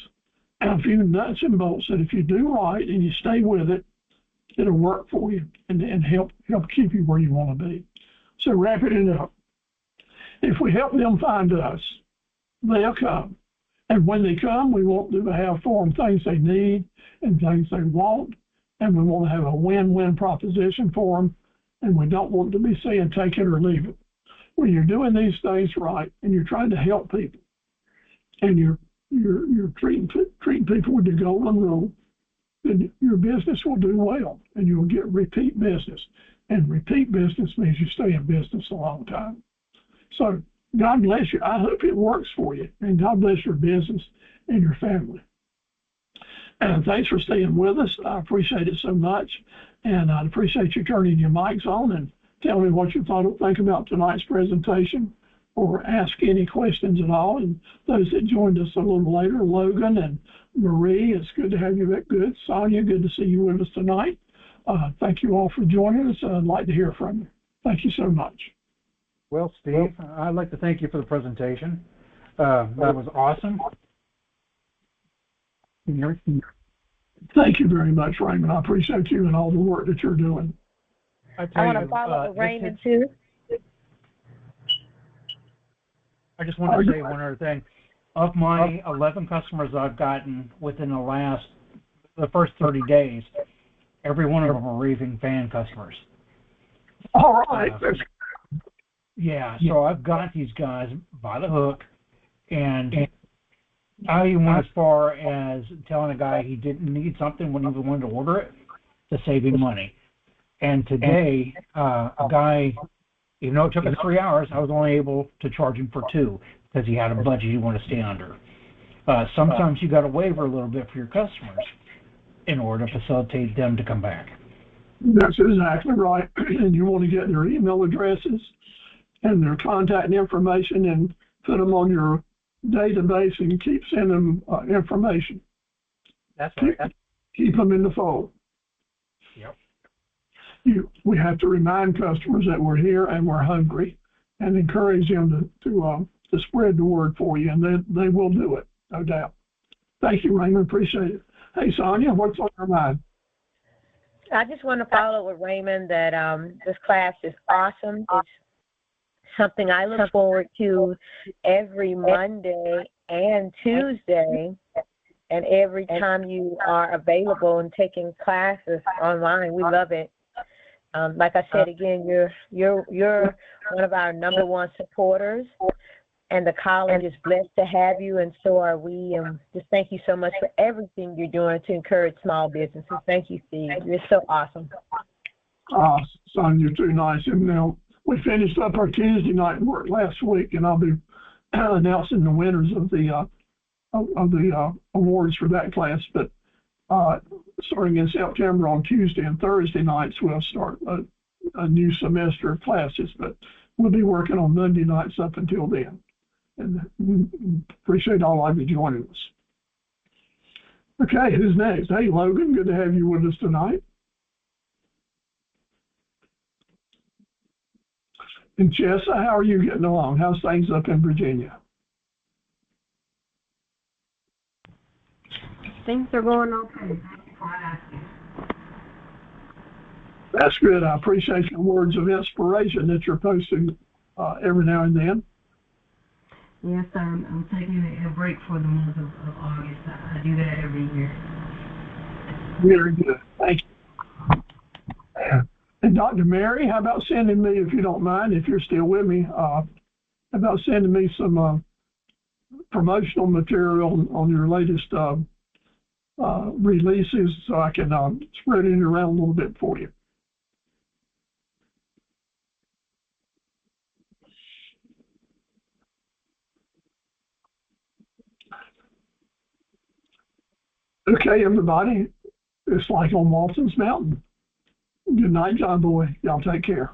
and a few nuts and bolts that if you do right and you stay with it, it'll work for you and help keep you where you want to be. So wrapping it up, if we help them find us, they'll come. And when they come, we want them to have for them things they need and things they want, and we want to have a win-win proposition for them, and we don't want to be saying take it or leave it. When you're doing these things right and you're trying to help people and you're treating people with the golden rule, then your business will do well and you'll get repeat business. And repeat business means you stay in business a long time. So God bless you. I hope it works for you. And God bless your business and your family. And thanks for staying with us. I appreciate it so much. And I'd appreciate you turning your mics on and tell me what you think about tonight's presentation, or ask any questions at all. And those that joined us a little later, Logan and Marie, it's good to have you back. Good. Sonia, good to see you with us tonight. Thank you all for joining us. I'd like to hear from you. Thank you so much. Well, Steve, I'd like to thank you for the presentation. That was awesome. Thank you very much, Raymond. I appreciate you and all the work that you're doing. I I want tell to you, follow up with this Raymond hits, too. I just want to say one other thing. Of my 11 customers I've gotten within the first 30 days, every one of them are raving fan customers. All right. Yeah, so I've got these guys by the hook, and I even went as far as telling a guy he didn't need something when he wanted to order it to save him money. And today, a guy, even though it took us 3 hours, I was only able to charge him for 2 because he had a budget he wanted to stay under. Sometimes you got to waver a little bit for your customers in order to facilitate them to come back. That's exactly right. And you want to get their email addresses and their contact information and put them on your database and keep sending them information. That's right. Keep them in the fold. Yep. We have to remind customers that we're here and we're hungry, and encourage them to spread the word for you, and they will do it, no doubt. Thank you, Raymond. Appreciate it. Hey, Sonia, what's on your mind? I just want to follow up with Raymond that this class is awesome. It's something I look forward to every Monday and Tuesday, and every time you are available and taking classes online. We love it. Like I said again, you're one of our #1 supporters, and the college is blessed to have you, and so are we. And just thank you so much for everything you're doing to encourage small businesses. Thank you, Steve. You're so awesome. Son, you're too nice. And now we finished up our Tuesday night work last week, and I'll be announcing the winners of the awards for that class. But starting in September on Tuesday and Thursday nights, we'll start a new semester of classes. But we'll be working on Monday nights up until then. And appreciate all of you joining us. Okay, who's next? Hey, Logan, good to have you with us tonight. And Chessa, how are you getting along? How's things up in Virginia? Things are going okay. Thank you for asking. That's good. I appreciate your words of inspiration that you're posting every now and then. Yes, I'm taking a break for the month of August. I do that every year. Very good. Thank you. And Dr. Mary, how about sending me, if you don't mind, if you're still with me, how about sending me some promotional material on your latest releases so I can spread it around a little bit for you. Okay, everybody, it's like on Walton's Mountain. Good night, John Boy. Y'all take care.